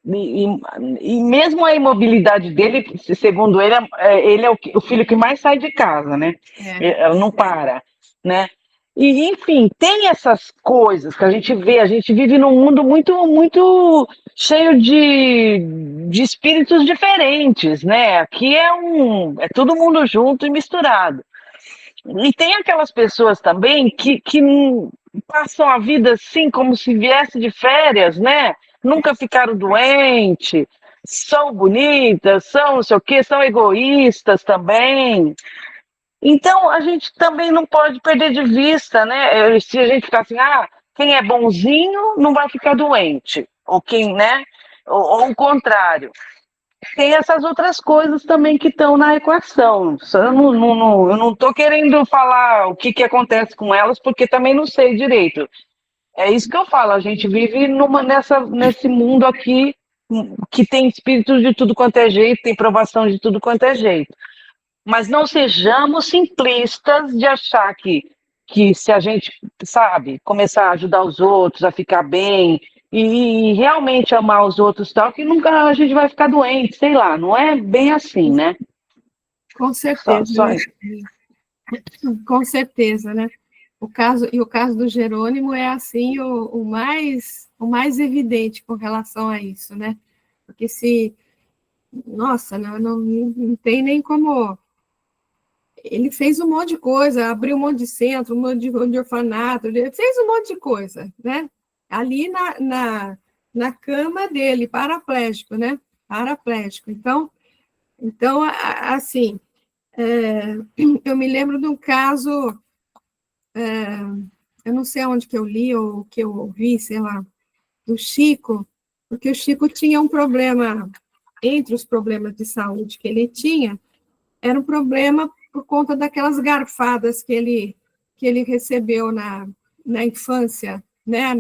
Speaker 3: e mesmo a imobilidade dele, segundo ele, ele é o filho que mais sai de casa, né? Ela não para, né? E, enfim, tem essas coisas que a gente vê, a gente vive num mundo muito, muito cheio de espíritos diferentes, né? Aqui é todo mundo junto e misturado. E tem aquelas pessoas também que passam a vida assim, como se viesse de férias, né? Nunca ficaram doentes, são bonitas, são não sei o quê, são egoístas também. Então, a gente também não pode perder de vista, né? Se a gente ficar assim, quem é bonzinho não vai ficar doente, ou quem, né? Ou o contrário. Tem essas outras coisas também que estão na equação. Eu não estou querendo falar o que acontece com elas, porque também não sei direito. É isso que eu falo, a gente vive nesse mundo aqui que tem espíritos de tudo quanto é jeito, tem provação de tudo quanto é jeito. Mas não sejamos simplistas de achar que se a gente, sabe, começar a ajudar os outros a ficar bem e realmente amar os outros tal, que nunca a gente vai ficar doente, sei lá, não é bem assim, né?
Speaker 1: Com certeza.
Speaker 3: Só isso.
Speaker 1: Com certeza, né? O caso do Jerônimo é assim o mais evidente com relação a isso, né? Porque nossa, não tem nem como. Ele fez um monte de coisa, abriu um monte de centro, um monte de orfanato, ele fez um monte de coisa, né? Ali na cama dele, paraplégico, né? Paraplégico. Então assim, eu me lembro de um caso, eu não sei onde que eu li ou que eu ouvi, sei lá, do Chico, porque o Chico tinha um problema, entre os problemas de saúde que ele tinha, era um problema por conta daquelas garfadas que ele recebeu na infância, né,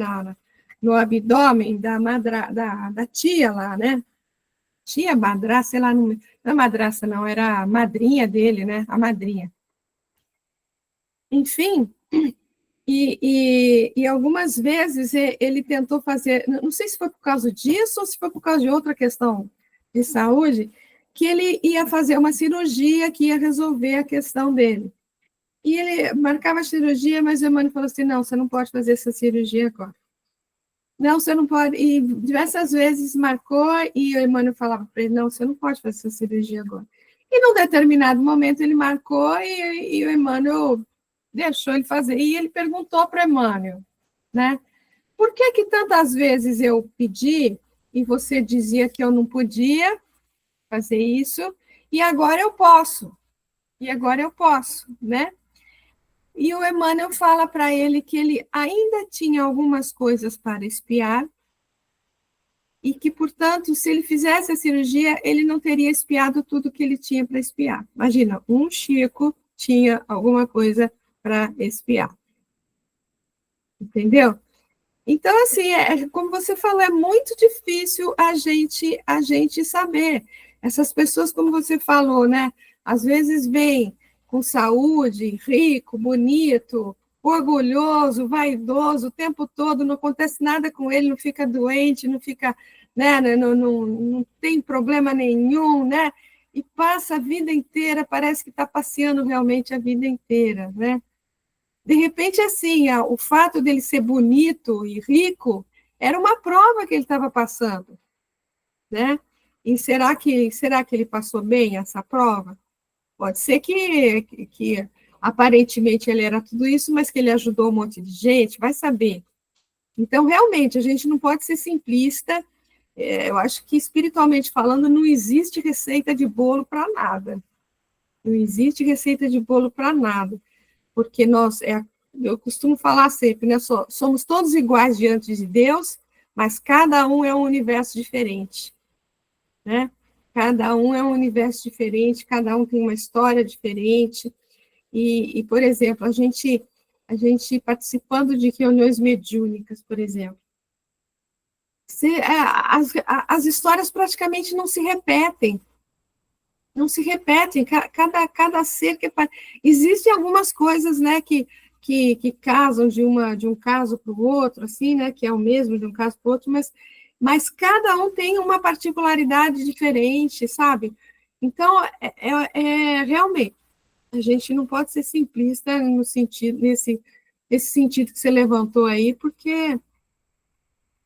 Speaker 1: no abdômen da tia lá, né? Tia, madrasta, sei lá, não é madrasta, não, era a madrinha dele, né? A madrinha. Enfim, e algumas vezes ele tentou fazer, não sei se foi por causa disso ou se foi por causa de outra questão de saúde, que ele ia fazer uma cirurgia que ia resolver a questão dele. E ele marcava a cirurgia, mas o Emmanuel falou assim, não, você não pode fazer essa cirurgia agora. Não, você não pode. E diversas vezes marcou, e o Emmanuel falava para ele, não, você não pode fazer essa cirurgia agora. E num determinado momento ele marcou, e o Emmanuel deixou ele fazer. E ele perguntou para o Emmanuel, né? Por que tantas vezes eu pedi, e você dizia que eu não podia fazer isso, e agora eu posso? E agora eu posso, né? E o Emmanuel fala para ele que ele ainda tinha algumas coisas para expiar e que, portanto, se ele fizesse a cirurgia, ele não teria expiado tudo que ele tinha para expiar. Imagina, um Chico tinha alguma coisa para expiar. Entendeu? Então, assim, como você falou, é muito difícil a gente saber. Essas pessoas, como você falou, né? Às vezes vêm com saúde, rico, bonito, orgulhoso, vaidoso, o tempo todo, não acontece nada com ele, não fica doente, não fica, né, não tem problema nenhum, né? E passa a vida inteira, parece que está passeando realmente a vida inteira, né? De repente, assim, o fato dele ser bonito e rico era uma prova que ele estava passando, né? E será que ele passou bem essa prova? Pode ser que aparentemente ele era tudo isso, mas que ele ajudou um monte de gente, vai saber. Então, realmente, a gente não pode ser simplista. Eu acho que, espiritualmente falando, não existe receita de bolo para nada. Não existe receita de bolo para nada. Porque eu costumo falar sempre, né? Somos todos iguais diante de Deus, mas cada um é um universo diferente, né? Cada um é um universo diferente, cada um tem uma história diferente. E por exemplo, a gente participando de reuniões mediúnicas, por exemplo, as histórias praticamente não se repetem. Não se repetem, cada ser que... Existem algumas coisas, né, que casam de um caso para o outro, assim, né, que é o mesmo de um caso para o outro, mas cada um tem uma particularidade diferente, sabe? Então, realmente, a gente não pode ser simplista no sentido, nesse sentido que você levantou aí, porque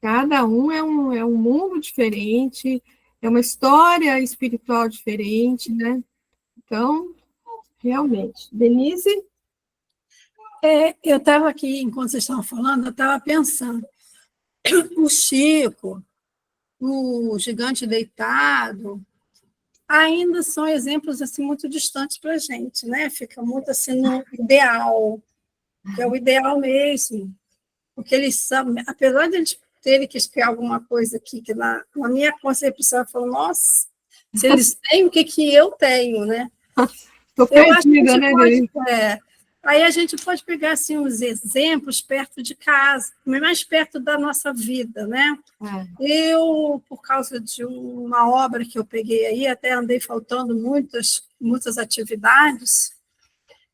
Speaker 1: cada um é um mundo diferente, é uma história espiritual diferente, né? Então, realmente. Denise?
Speaker 4: Eu estava aqui, enquanto vocês estavam falando, eu estava pensando, o Chico, o Gigante Deitado, ainda são exemplos assim muito distantes para a gente, né? Fica muito assim no ideal, que é o ideal mesmo, porque eles são, apesar de eles terem que criar alguma coisa aqui, que na minha concepção eu falo, nossa, se eles têm, o que eu tenho, né?
Speaker 1: Estou perdida, né, Denise?
Speaker 4: Aí a gente pode pegar assim, uns exemplos perto de casa, mais perto da nossa vida, né? Eu, por causa de uma obra que eu peguei aí, até andei faltando muitas atividades,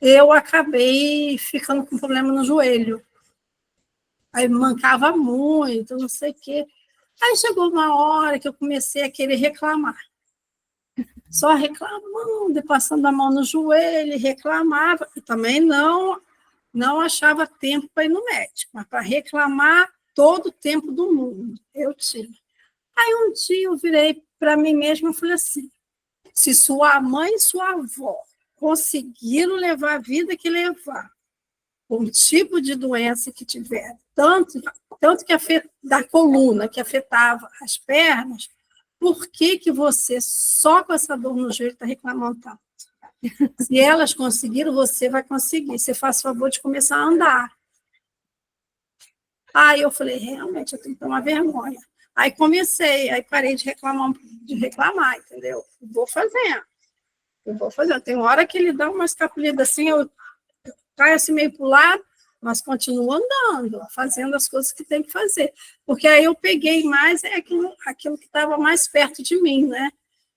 Speaker 4: eu acabei ficando com problema no joelho. Aí mancava muito, não sei o quê. Aí chegou uma hora que eu comecei a querer reclamar. Só reclamando, passando a mão no joelho, reclamava. E também não achava tempo para ir no médico, mas para reclamar todo o tempo do mundo eu tinha. Aí um dia eu virei para mim mesma e falei assim, se sua mãe e sua avó conseguiram levar a vida que levar, com o tipo de doença que tiveram, tanto que da coluna, que afetava as pernas, por que você, só com essa dor no joelho, está reclamando tanto? Se elas conseguiram, você vai conseguir. Você faz favor de começar a andar. Aí eu falei, realmente, eu tenho que tomar vergonha. Aí parei de reclamar, entendeu? Vou fazendo. Tem hora que ele dá uma escapulida assim, eu caio assim meio para o lado, mas continuo andando, fazendo as coisas que tem que fazer. Porque aí eu peguei mais aquilo que estava mais perto de mim, né?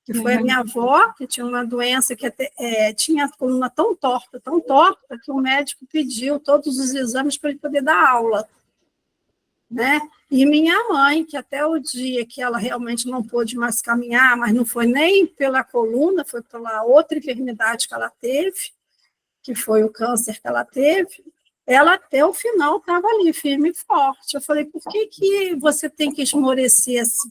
Speaker 4: Que foi a minha avó, que tinha uma doença que tinha a coluna tão torta, que o médico pediu todos os exames para ele poder dar aula, né? E minha mãe, que até o dia que ela realmente não pôde mais caminhar, mas não foi nem pela coluna, foi pela outra enfermidade que ela teve, que foi o câncer que ela teve, ela até o final estava ali, firme e forte. Eu falei, por que você tem que esmorecer assim?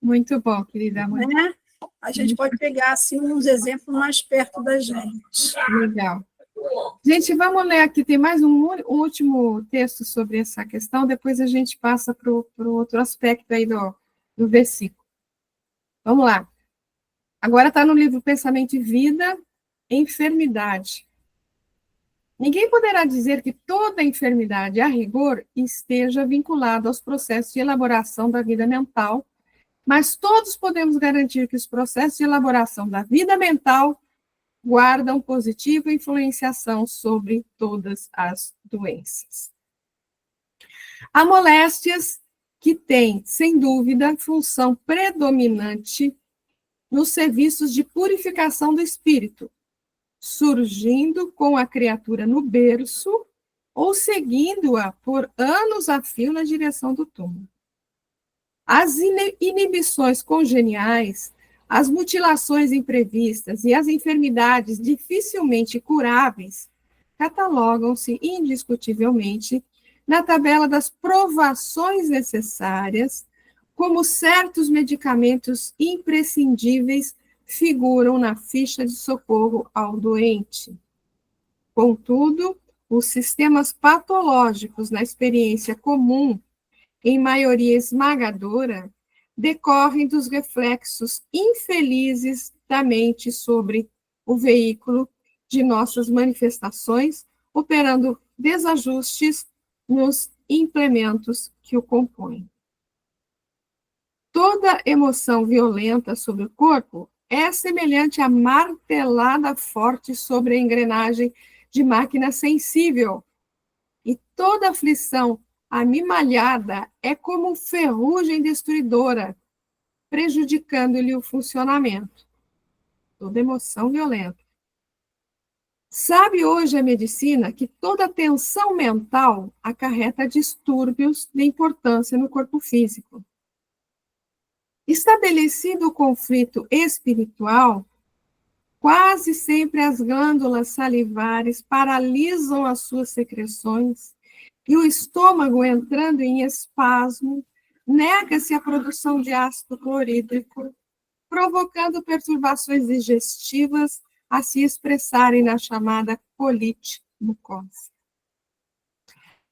Speaker 1: Muito bom, querida mãe.
Speaker 4: Né? A gente pode pegar assim, uns exemplos mais perto da gente.
Speaker 1: Legal. Gente, vamos ler aqui, tem mais um último texto sobre essa questão, depois a gente passa para o outro aspecto aí do versículo. Vamos lá. Agora está no livro Pensamento e Vida, Enfermidade. Ninguém poderá dizer que toda enfermidade, a rigor, esteja vinculada aos processos de elaboração da vida mental, mas todos podemos garantir que os processos de elaboração da vida mental guardam positiva influenciação sobre todas as doenças. Há moléstias que têm, sem dúvida, função predominante nos serviços de purificação do espírito, surgindo com a criatura no berço ou seguindo-a por anos a fio na direção do túmulo. As inibições congeniais, as mutilações imprevistas e as enfermidades dificilmente curáveis catalogam-se indiscutivelmente na tabela das provações necessárias, como certos medicamentos imprescindíveis figuram na ficha de socorro ao doente. Contudo, os sistemas patológicos na experiência comum, em maioria esmagadora, decorrem dos reflexos infelizes da mente sobre o veículo de nossas manifestações, operando desajustes nos implementos que o compõem. Toda emoção violenta sobre o corpo é semelhante à martelada forte sobre a engrenagem de máquina sensível, e toda aflição amimalhada é como ferrugem destruidora, prejudicando-lhe o funcionamento. Toda emoção violenta. Sabe hoje a medicina que toda tensão mental acarreta distúrbios de importância no corpo físico. Estabelecido o conflito espiritual, quase sempre as glândulas salivares paralisam as suas secreções e o estômago, entrando em espasmo, nega-se à produção de ácido clorídrico, provocando perturbações digestivas a se expressarem na chamada colite mucosa.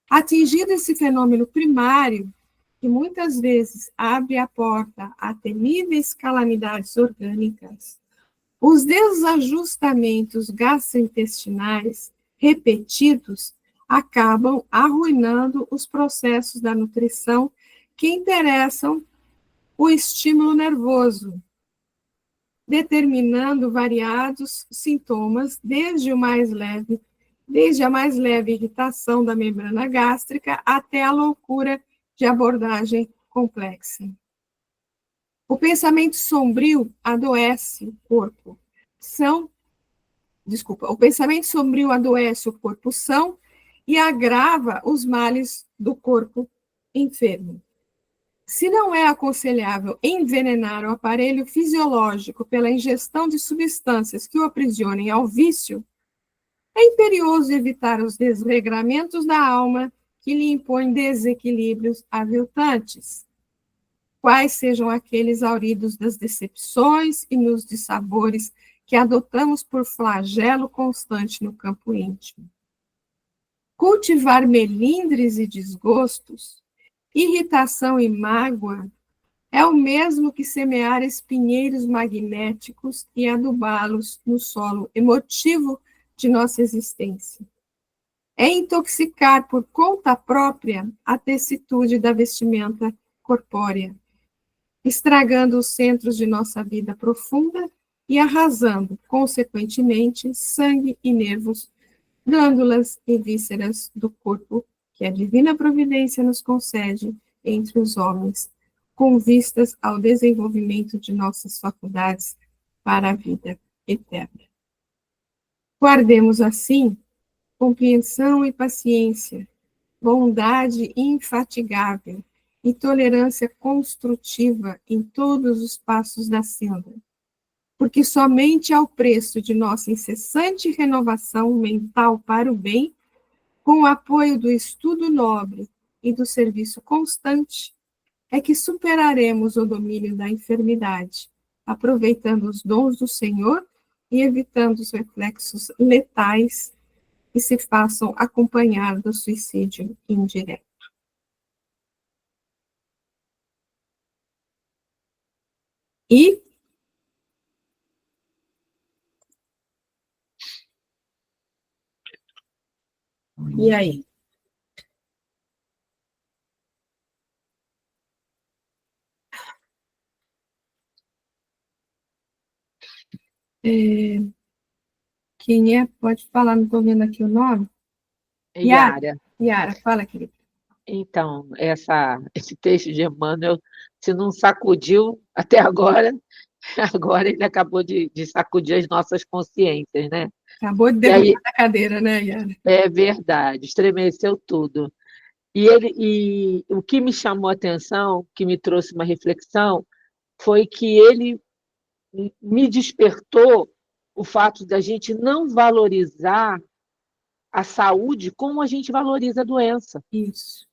Speaker 1: Atingido esse fenômeno primário, que muitas vezes abre a porta a temíveis calamidades orgânicas, os desajustamentos gastrointestinais repetidos acabam arruinando os processos da nutrição que interessam o estímulo nervoso, determinando variados sintomas, desde a mais leve irritação da membrana gástrica até a loucura de abordagem complexa. O pensamento sombrio adoece o corpo o pensamento sombrio adoece o corpo são e agrava os males do corpo enfermo. Se não é aconselhável envenenar o aparelho fisiológico pela ingestão de substâncias que o aprisionem ao vício, é imperioso evitar os desregramentos da alma que lhe impõem desequilíbrios aviltantes, quais sejam aqueles auridos das decepções e nos dissabores que adotamos por flagelo constante no campo íntimo. Cultivar melindres e desgostos, irritação e mágoa, é o mesmo que semear espinheiros magnéticos e adubá-los no solo emotivo de nossa existência. É intoxicar por conta própria a tessitude da vestimenta corpórea, estragando os centros de nossa vida profunda e arrasando, consequentemente, sangue e nervos, glândulas e vísceras do corpo que a divina providência nos concede entre os homens, com vistas ao desenvolvimento de nossas faculdades para a vida eterna. Guardemos, assim, compreensão e paciência, bondade infatigável e tolerância construtiva em todos os passos da senda, porque somente ao preço de nossa incessante renovação mental para o bem, com o apoio do estudo nobre e do serviço constante, é que superaremos o domínio da enfermidade, aproveitando os dons do Senhor e evitando os reflexos letais que se façam acompanhar do suicídio indireto. E aí? Quem é? Pode falar, não estou vendo aqui o nome.
Speaker 7: Yara.
Speaker 1: Yara, fala, querida.
Speaker 7: Então, esse texto de Emmanuel, se não sacudiu até agora, agora ele acabou de sacudir as nossas consciências, né?
Speaker 1: Acabou de derrubar a cadeira, né, Yara?
Speaker 7: É verdade, estremeceu tudo. E o que me chamou a atenção, que me trouxe uma reflexão, foi que ele me despertou o fato da gente não valorizar a saúde como a gente valoriza a doença.
Speaker 1: Isso.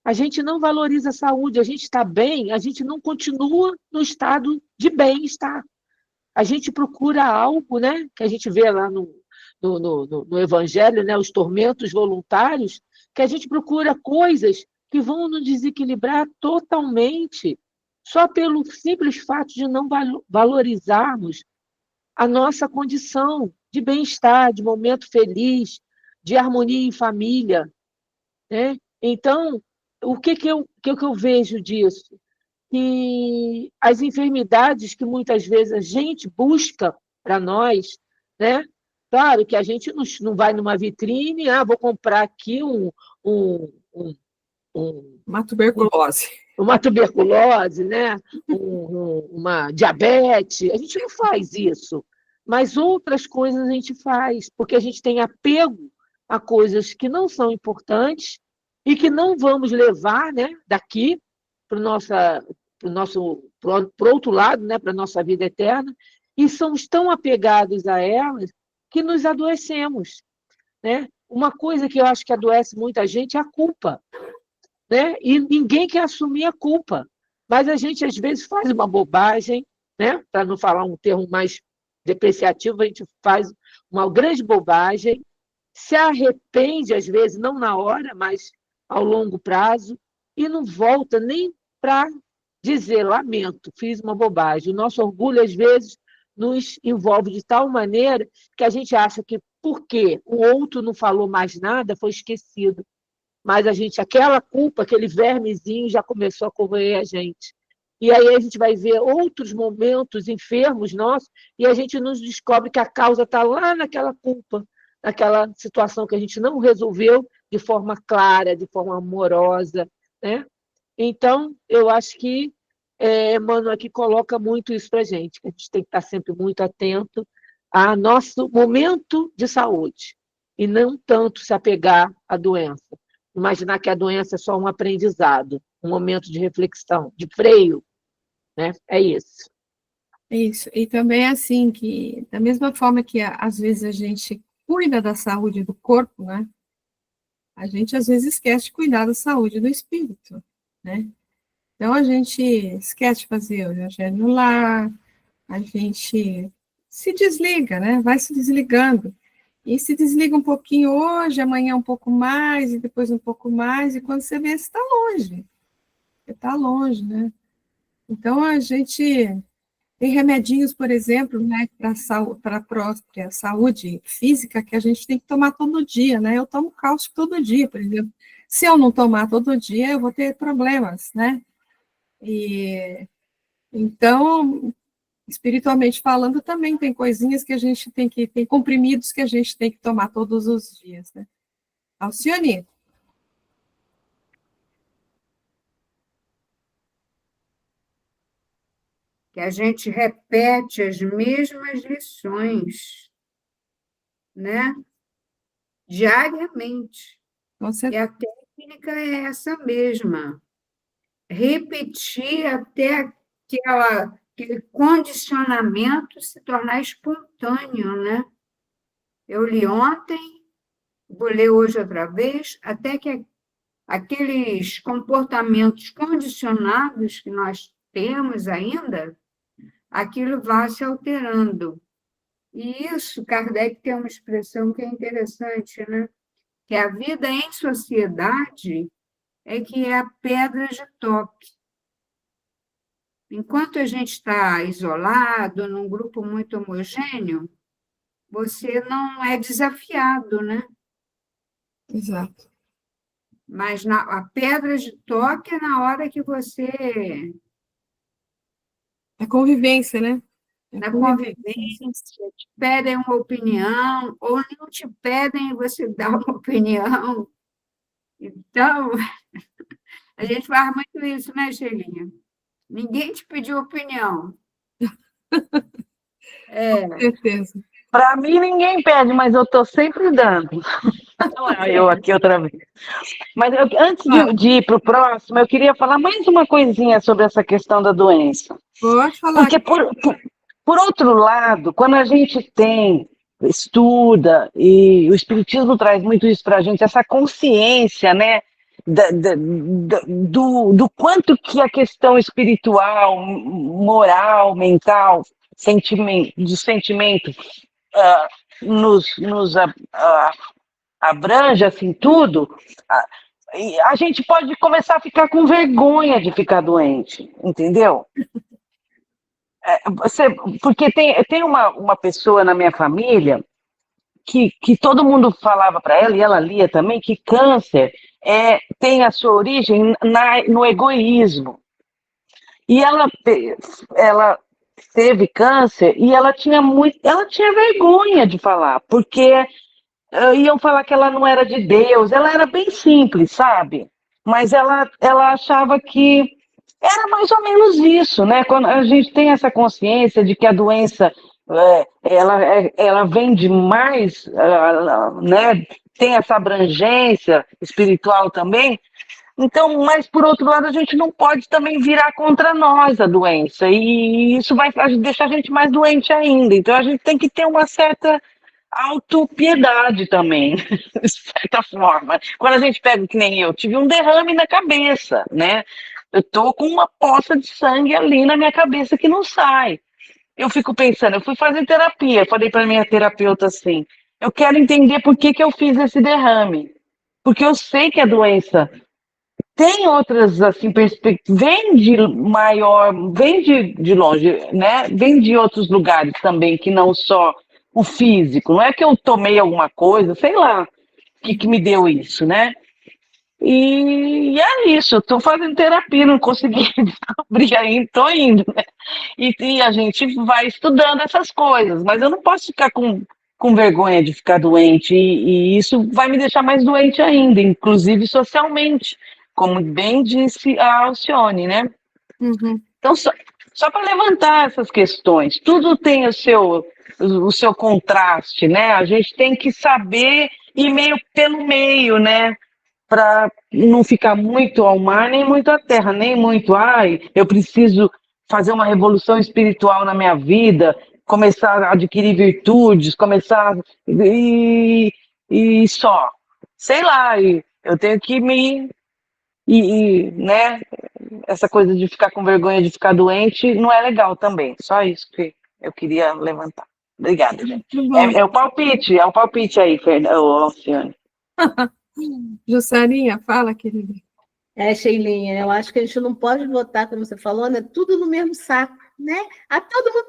Speaker 7: A gente não valoriza a saúde, a gente está bem, a gente não continua no estado de bem-estar. A gente procura algo, né, que a gente vê lá no Evangelho, né, os tormentos voluntários, que a gente procura coisas que vão nos desequilibrar totalmente, só pelo simples fato de não valorizarmos a nossa condição de bem-estar, de momento feliz, de harmonia em família, né? Então, o que eu vejo disso? Que as enfermidades que muitas vezes a gente busca para nós, né? Claro que a gente não vai numa vitrine, vou comprar aqui
Speaker 1: uma tuberculose.
Speaker 7: Uma tuberculose, né? Uma diabetes. A gente não faz isso. Mas outras coisas a gente faz, porque a gente tem apego a coisas que não são importantes e que não vamos levar, né, daqui para o outro lado, né, para a nossa vida eterna, e somos tão apegados a elas que nos adoecemos, né? Uma coisa que eu acho que adoece muita gente é a culpa, né? E ninguém quer assumir a culpa, mas a gente às vezes faz uma bobagem, né? Para não falar um termo mais depreciativo, a gente faz uma grande bobagem, se arrepende às vezes, não na hora, mas ao longo prazo, e não volta nem para dizer, lamento, fiz uma bobagem. O nosso orgulho, às vezes, nos envolve de tal maneira que a gente acha que, porque o outro não falou mais nada, foi esquecido. Mas a gente, aquela culpa, aquele vermezinho já começou a corroer a gente. E aí a gente vai ver outros momentos enfermos nossos e a gente nos descobre que a causa está lá naquela culpa, naquela situação que a gente não resolveu de forma clara, de forma amorosa, né? Então, eu acho que Emmanuel aqui coloca muito isso para a gente, que a gente tem que estar sempre muito atento a nosso momento de saúde e não tanto se apegar à doença. Imaginar que a doença é só um aprendizado, um momento de reflexão, de freio, né? É isso.
Speaker 1: Isso. E também assim que, da mesma forma que às vezes a gente cuida da saúde do corpo, né? A gente às vezes esquece de cuidar da saúde do espírito, né? Então a gente esquece de fazer o evangelho no lar, a gente se desliga, né? Vai se desligando. E se desliga um pouquinho hoje, amanhã um pouco mais, e depois um pouco mais, e quando você vê, você está longe. Você está longe, né? Então, a gente tem remedinhos, por exemplo, né, para a própria saúde física, que a gente tem que tomar todo dia, né? Eu tomo cálcio todo dia, por exemplo. Se eu não tomar todo dia, eu vou ter problemas, né? E, então, espiritualmente falando, também tem coisinhas que a gente tem comprimidos que a gente tem que tomar todos os dias, né? Alcione.
Speaker 6: Que a gente repete as mesmas lições, né? Diariamente. E a técnica é essa mesma. Repetir até aquela aquele condicionamento se tornar espontâneo, né? Eu li ontem, vou ler hoje outra vez, até que aqueles comportamentos condicionados que nós temos ainda, aquilo vá se alterando. E isso, Kardec tem uma expressão que é interessante, né? Que a vida em sociedade é que é a pedra de toque. Enquanto a gente está isolado, num grupo muito homogêneo, você não é desafiado, né?
Speaker 1: Exato.
Speaker 6: Mas a pedra de toque é na hora que você,
Speaker 1: É convivência, né? É
Speaker 6: na
Speaker 1: convivência.
Speaker 6: convivência, te pedem uma opinião, ou não te pedem e você dá uma opinião. Então, a gente faz muito isso, né, Sheilinha? Ninguém te pediu opinião.
Speaker 1: Com certeza.
Speaker 3: Para mim, ninguém pede, mas eu estou sempre dando. Olha eu aqui outra vez. Mas antes de ir para o próximo, eu queria falar mais uma coisinha sobre essa questão da doença.
Speaker 1: Pode falar.
Speaker 3: Porque, por outro lado, quando a gente estuda, e o Espiritismo traz muito isso para a gente, essa consciência, né, do quanto que a questão espiritual, moral, mental, de sentimento, nos abrange, assim, tudo, e a gente pode começar a ficar com vergonha de ficar doente, entendeu? Porque tem uma pessoa na minha família que todo mundo falava para ela, e ela lia também, que câncer tem a sua origem no egoísmo. E ela teve câncer e ela tinha vergonha de falar, porque iam falar que ela não era de Deus, ela era bem simples, sabe? Mas ela achava que era mais ou menos isso, né? Quando a gente tem essa consciência de que a doença ela vem de mais, né? Tem essa abrangência espiritual também. Então, mas por outro lado, a gente não pode também virar contra nós a doença, e isso vai deixar a gente mais doente ainda. Então, a gente tem que ter uma certa autopiedade também, de certa forma. Quando a gente pega, que nem eu, tive um derrame na cabeça, né? Eu tô com uma poça de sangue ali na minha cabeça que não sai. Eu fico pensando, eu fui fazer terapia, falei para minha terapeuta assim, eu quero entender por que eu fiz esse derrame, porque eu sei que a doença tem outras, assim, perspectivas, vem de longe, né? Vem de outros lugares também, que não só o físico. Não é que eu tomei alguma coisa, sei lá, o que me deu isso, né? E é isso, eu estou fazendo terapia, não consegui descobrir ainda, estou indo, né? E a gente vai estudando essas coisas, mas eu não posso ficar com vergonha de ficar doente, e isso vai me deixar mais doente ainda, inclusive socialmente, como bem disse a Alcione, né?
Speaker 1: Uhum.
Speaker 3: Então, só para levantar essas questões, tudo tem o seu contraste, né? A gente tem que saber ir meio pelo meio, né? Para não ficar muito ao mar, nem muito à terra, nem muito, eu preciso fazer uma revolução espiritual na minha vida, começar a adquirir virtudes, e só. Sei lá, eu tenho que né, essa coisa de ficar com vergonha de ficar doente não é legal também. Só isso que eu queria levantar. Obrigada, gente. É o palpite aí, Alcione.
Speaker 1: Juscelinha, fala, querida.
Speaker 2: Sheilinha, eu acho que a gente não pode botar, como você falou, né, tudo no mesmo saco, né? A todo mundo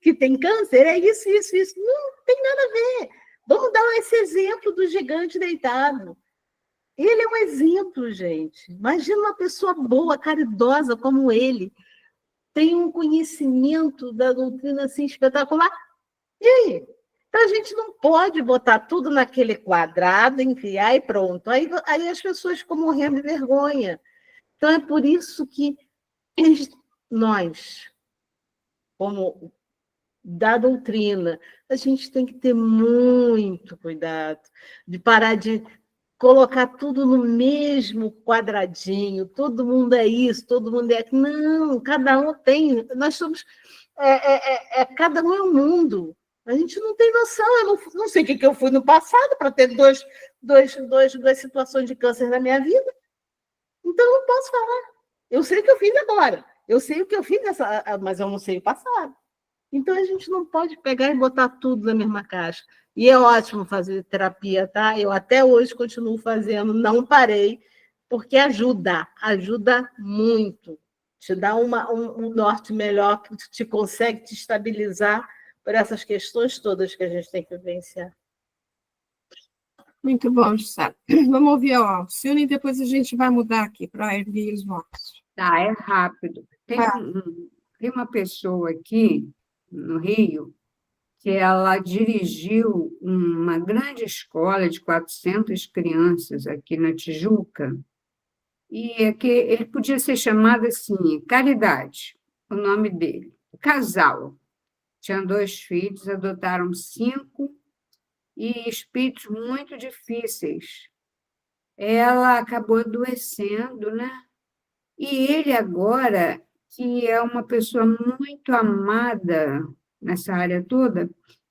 Speaker 2: que tem câncer é isso. Não tem nada a ver. Vamos dar esse exemplo do gigante deitado. Ele é um exemplo, gente. Imagina uma pessoa boa, caridosa como ele. Tem um conhecimento da doutrina assim espetacular. E aí? Então, a gente não pode botar tudo naquele quadrado, enfiar e pronto. Aí as pessoas ficam morrendo de vergonha. Então, é por isso que nós, como da doutrina, a gente tem que ter muito cuidado de parar de colocar tudo no mesmo quadradinho, todo mundo é isso, todo mundo é aquilo. Não, cada um tem. Nós somos. Cada um é um mundo. A gente não tem noção. Eu não sei o que eu fui no passado para ter duas situações de câncer na minha vida. Então, eu não posso falar. Eu sei o que eu fiz agora. Eu sei o que eu fiz, mas eu não sei o passado. Então, a gente não pode pegar e botar tudo na mesma caixa. E é ótimo fazer terapia, tá? Eu até hoje continuo fazendo, não parei, porque ajuda muito. Te dá um norte melhor, que te consegue te estabilizar por essas questões todas que a gente tem que vivenciar.
Speaker 1: Muito bom, Jussara. Vamos ouvir a Alcione e depois a gente vai mudar aqui para erguer os votos.
Speaker 6: Tá, é rápido. Tem uma pessoa aqui, no Rio, que ela dirigiu uma grande escola de 400 crianças aqui na Tijuca, e ele podia ser chamado assim, Caridade, o nome dele. Casal. Tinham 2 filhos, adotaram 5, e espíritos muito difíceis. Ela acabou adoecendo, né? E ele agora, que é uma pessoa muito amada nessa área toda,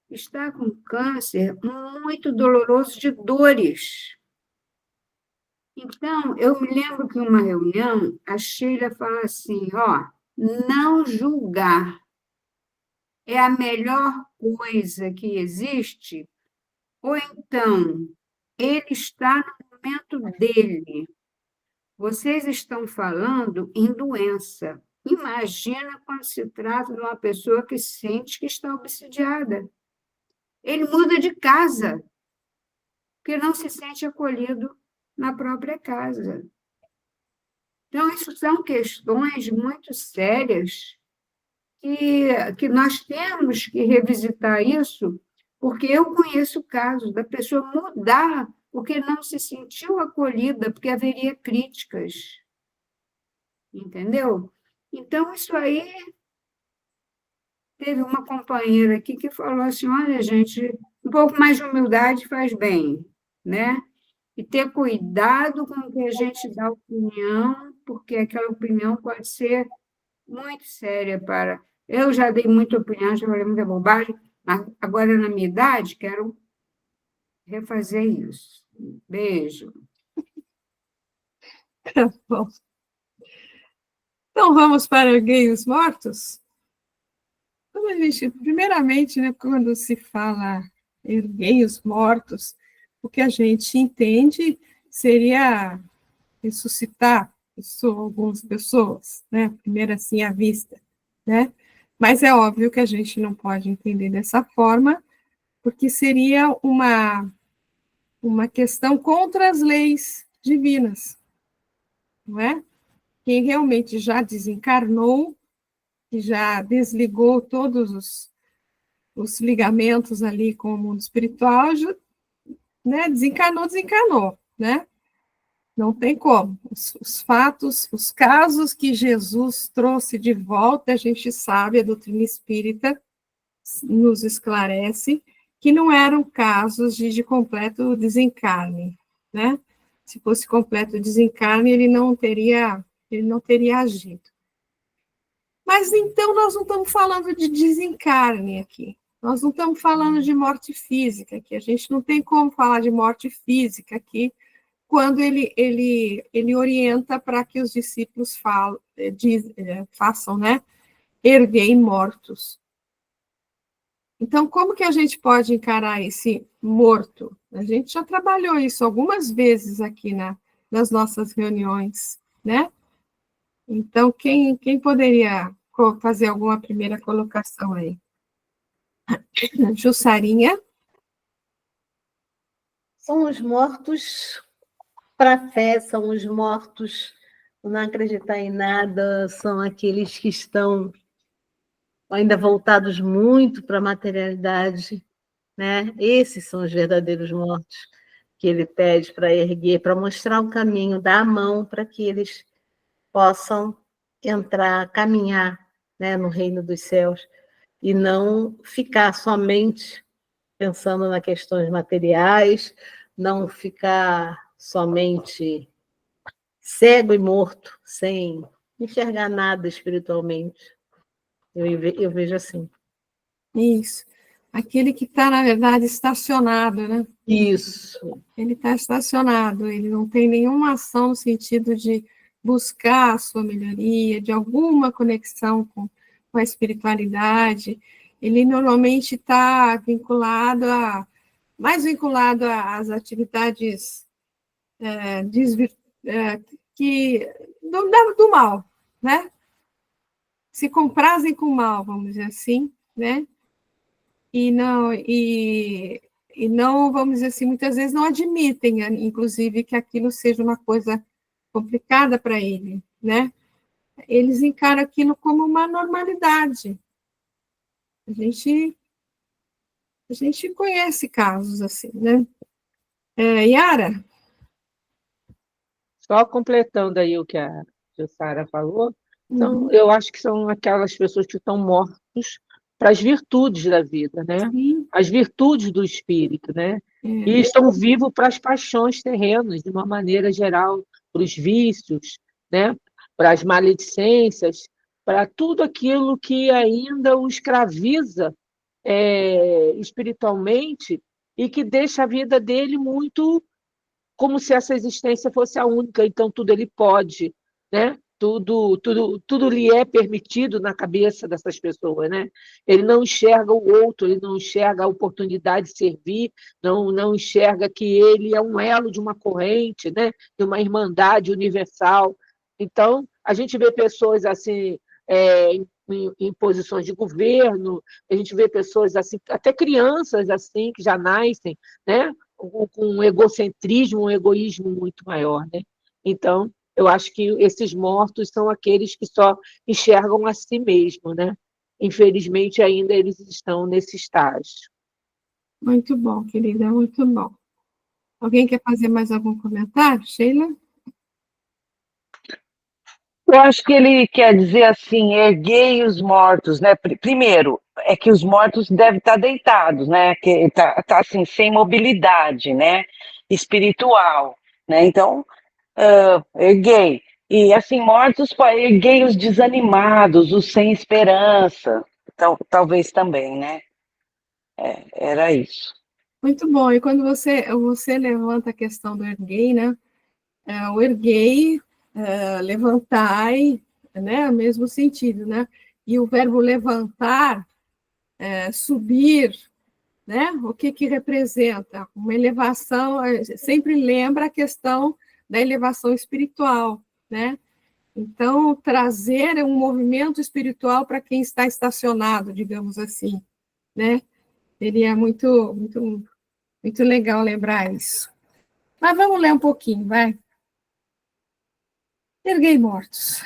Speaker 6: está com câncer muito doloroso de dores. Então, eu me lembro que em uma reunião, a Sheila fala assim, não julgar é a melhor coisa que existe, ou então, ele está no momento dele. Vocês estão falando em doença. Imagina quando se trata de uma pessoa que sente que está obsidiada. Ele muda de casa, porque não se sente acolhido na própria casa. Então, isso são questões muito sérias que nós temos que revisitar isso, porque eu conheço casos da pessoa mudar porque não se sentiu acolhida, porque haveria críticas. Entendeu? Então, isso aí. Teve uma companheira aqui que falou assim: olha, gente, um pouco mais de humildade faz bem, né? E ter cuidado com o que a gente dá opinião, porque aquela opinião pode ser muito séria para. Eu já dei muita opinião, já falei muita bobagem, mas agora, na minha idade, quero refazer isso. Beijo.
Speaker 1: Tá bom. Então, vamos para erguer os mortos? Então, primeiramente, né, quando se fala erguer os mortos, o que a gente entende seria ressuscitar algumas pessoas, né? Primeiro assim à vista, né? Mas é óbvio que a gente não pode entender dessa forma, porque seria uma questão contra as leis divinas, não é? Quem realmente já desencarnou, que já desligou todos os ligamentos ali com o mundo espiritual, já, né? Desencarnou, né? Não tem como. Os fatos, os casos que Jesus trouxe de volta, a gente sabe, a doutrina espírita nos esclarece que não eram casos de completo desencarne, né? Se fosse completo desencarne, ele não teria agido. Mas então nós não estamos falando de desencarne aqui. Nós não estamos falando de morte física aqui. A gente não tem como falar de morte física aqui, quando ele orienta para que os discípulos façam, né? Erguei mortos. Então, como que a gente pode encarar esse morto? A gente já trabalhou isso algumas vezes aqui nas nossas reuniões, né? Então, quem poderia fazer alguma primeira colocação aí? Jussarinha?
Speaker 2: São os mortos para a fé, são os mortos por não acreditar em nada, são aqueles que estão ainda voltados muito para a materialidade, né? Esses são os verdadeiros mortos que ele pede para erguer, para mostrar o caminho, dar a mão para que eles possam entrar, caminhar, né, no reino dos céus e não ficar somente pensando nas questões materiais, não ficar somente cego e morto, sem enxergar nada espiritualmente. Eu vejo assim.
Speaker 1: Isso. Aquele que está, na verdade, estacionado, né?
Speaker 2: Isso.
Speaker 1: Ele está estacionado, ele não tem nenhuma ação no sentido de buscar a sua melhoria, de alguma conexão com a espiritualidade. Ele normalmente está mais vinculado às atividades do mal, né? Se comprazem com o mal, vamos dizer assim, né? E não, vamos dizer assim, muitas vezes não admitem, inclusive, que aquilo seja uma coisa complicada para ele, né? Eles encaram aquilo como uma normalidade. A gente conhece casos assim, né? Yara?
Speaker 7: Só completando aí o que a Jussara falou, então,
Speaker 1: Uhum.
Speaker 7: eu acho que são aquelas pessoas que estão mortos para as virtudes da vida, né?
Speaker 1: Sim.
Speaker 7: As virtudes do espírito, né? E estão vivos para as paixões terrenas, de uma maneira geral, para os vícios, né? Para as maledicências, para tudo aquilo que ainda o escraviza espiritualmente e que deixa a vida dele muito como se essa existência fosse a única, então tudo ele pode, né? Tudo lhe é permitido na cabeça dessas pessoas, né? Ele não enxerga o outro, ele não enxerga a oportunidade de servir, não enxerga que ele é um elo de uma corrente, né? De uma irmandade universal. Então, a gente vê pessoas assim em posições de governo, a gente vê pessoas assim, até crianças assim que já nascem, né? Com um egocentrismo, um egoísmo muito maior, né? Então, eu acho que esses mortos são aqueles que só enxergam a si mesmo, né? Infelizmente, ainda eles estão nesse estágio.
Speaker 1: Muito bom, querida, muito bom. Alguém quer fazer mais algum comentário, Sheila?
Speaker 3: Eu acho que ele quer dizer assim, erguei os mortos, né? Primeiro, é que os mortos devem estar deitados, né? Que tá assim, sem mobilidade, né? Espiritual, né? Então, erguei. E assim, mortos, erguei os desanimados, os sem esperança. Então, talvez também, né? Era isso.
Speaker 1: Muito bom. E quando você levanta a questão do erguei, né? O erguei, levantai, né? O mesmo sentido, né? E o verbo levantar, subir, né? O que representa? Uma elevação, sempre lembra a questão da elevação espiritual, né? Então, trazer um movimento espiritual para quem está estacionado, digamos assim, né? Seria muito, muito, muito legal lembrar isso. Mas vamos ler um pouquinho, vai. Erguei mortos.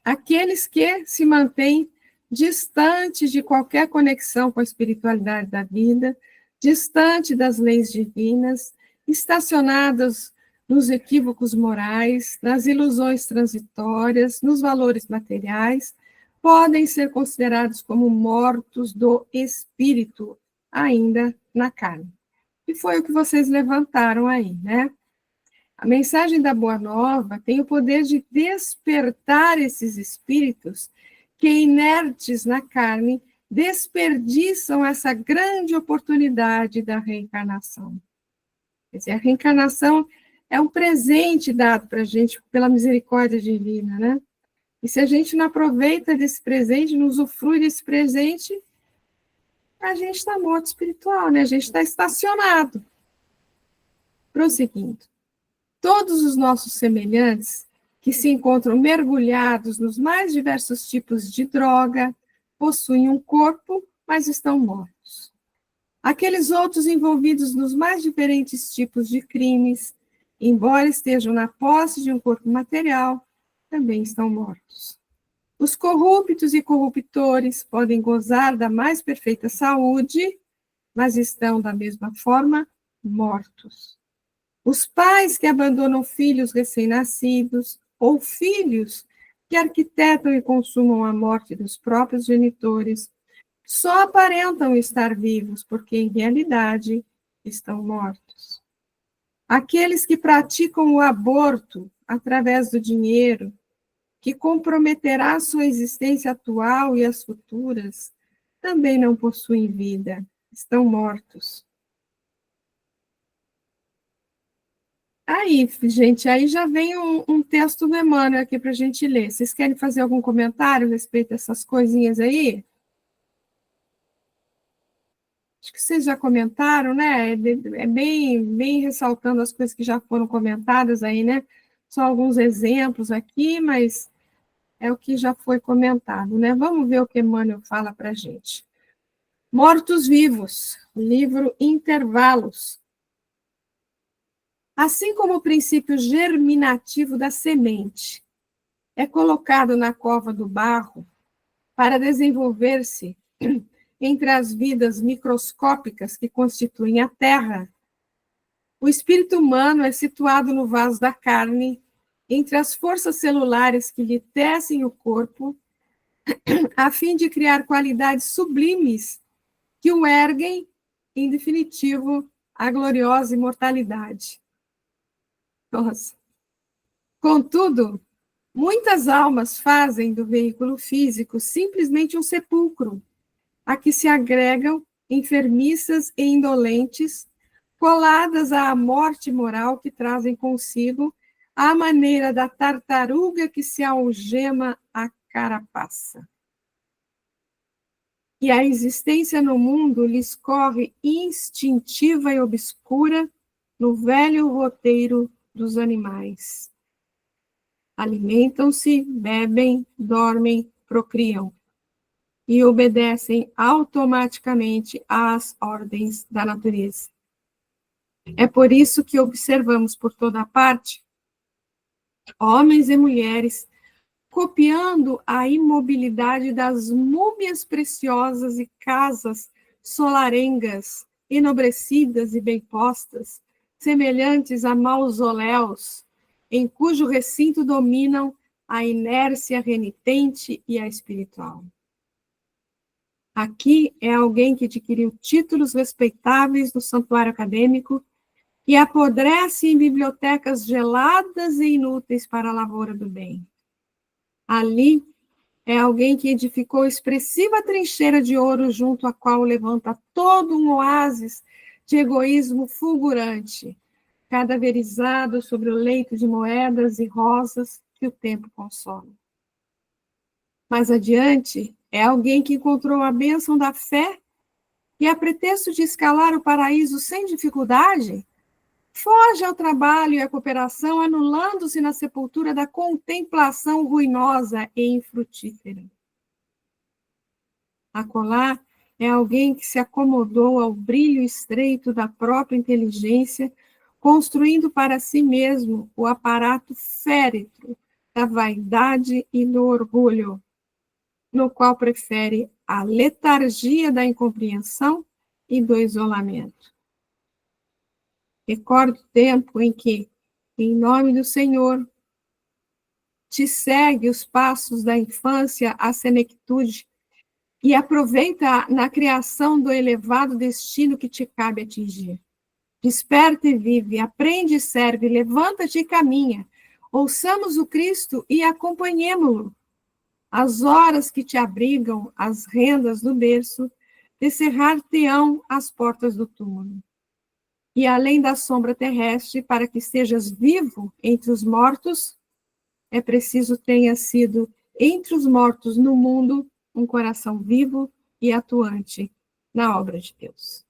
Speaker 1: Aqueles que se mantêm distantes de qualquer conexão com a espiritualidade da vida, distante das leis divinas, estacionados nos equívocos morais, nas ilusões transitórias, nos valores materiais, podem ser considerados como mortos do espírito, ainda na carne. E foi o que vocês levantaram aí, né? A mensagem da Boa Nova tem o poder de despertar esses espíritos que, inertes na carne, desperdiçam essa grande oportunidade da reencarnação. Quer dizer, a reencarnação é um presente dado para a gente pela misericórdia divina, né? E se a gente não aproveita desse presente, não usufrui desse presente, a gente está morto espiritual, né? A gente está estacionado. Prosseguindo. Todos os nossos semelhantes, que se encontram mergulhados nos mais diversos tipos de droga, possuem um corpo, mas estão mortos. Aqueles outros envolvidos nos mais diferentes tipos de crimes, embora estejam na posse de um corpo material, também estão mortos. Os corruptos e corruptores podem gozar da mais perfeita saúde, mas estão, da mesma forma, mortos. Os pais que abandonam filhos recém-nascidos, ou filhos que arquitetam e consumam a morte dos próprios genitores, só aparentam estar vivos, porque, em realidade, estão mortos. Aqueles que praticam o aborto através do dinheiro, que comprometerá sua existência atual e as futuras, também não possuem vida, estão mortos. Aí, gente, aí já vem um texto do Emmanuel aqui para a gente ler. Vocês querem fazer algum comentário a respeito dessas coisinhas aí? Acho que vocês já comentaram, né? É bem ressaltando as coisas que já foram comentadas aí, né? Só alguns exemplos aqui, mas é o que já foi comentado, né? Vamos ver o que Emmanuel fala para a gente. Mortos-vivos, livro Intervalos. Assim como o princípio germinativo da semente é colocado na cova do barro para desenvolver-se entre as vidas microscópicas que constituem a Terra, o espírito humano é situado no vaso da carne, entre as forças celulares que lhe tecem o corpo, a fim de criar qualidades sublimes que o erguem, em definitivo, à gloriosa imortalidade. Nossa. Contudo, muitas almas fazem do veículo físico simplesmente um sepulcro, a que se agregam enfermiças e indolentes, coladas à morte moral que trazem consigo, à maneira da tartaruga que se algema à carapaça. E a existência no mundo lhes corre instintiva e obscura no velho roteiro dos animais. Alimentam-se, bebem, dormem, procriam e obedecem automaticamente às ordens da natureza. É por isso que observamos por toda parte homens e mulheres copiando a imobilidade das múmias preciosas e casas solarengas, enobrecidas e bem postas, semelhantes a mausoléus, em cujo recinto dominam a inércia renitente e a espiritual. Aqui é alguém que adquiriu títulos respeitáveis no santuário acadêmico e apodrece em bibliotecas geladas e inúteis para a lavoura do bem. Ali é alguém que edificou expressiva trincheira de ouro junto à qual levanta todo um oásis de egoísmo fulgurante, cadaverizado sobre o leito de moedas e rosas que o tempo consome. Mais adiante, é alguém que encontrou a bênção da fé e, a pretexto de escalar o paraíso sem dificuldade, foge ao trabalho e à cooperação, anulando-se na sepultura da contemplação ruinosa e infrutífera. Acolá é alguém que se acomodou ao brilho estreito da própria inteligência, construindo para si mesmo o aparato féretro da vaidade e do orgulho, no qual prefere a letargia da incompreensão e do isolamento. Recordo o tempo em que, em nome do Senhor, te segue os passos da infância à senectude e aproveita na criação do elevado destino que te cabe atingir. Desperta e vive, aprende e serve, levanta-te e caminha. Ouçamos o Cristo e acompanhemo-lo. As horas que te abrigam as rendas do berço, descerrar-te-ão as portas do túmulo. E além da sombra terrestre, para que estejas vivo entre os mortos, é preciso tenha sido entre os mortos no mundo um coração vivo e atuante na obra de Deus.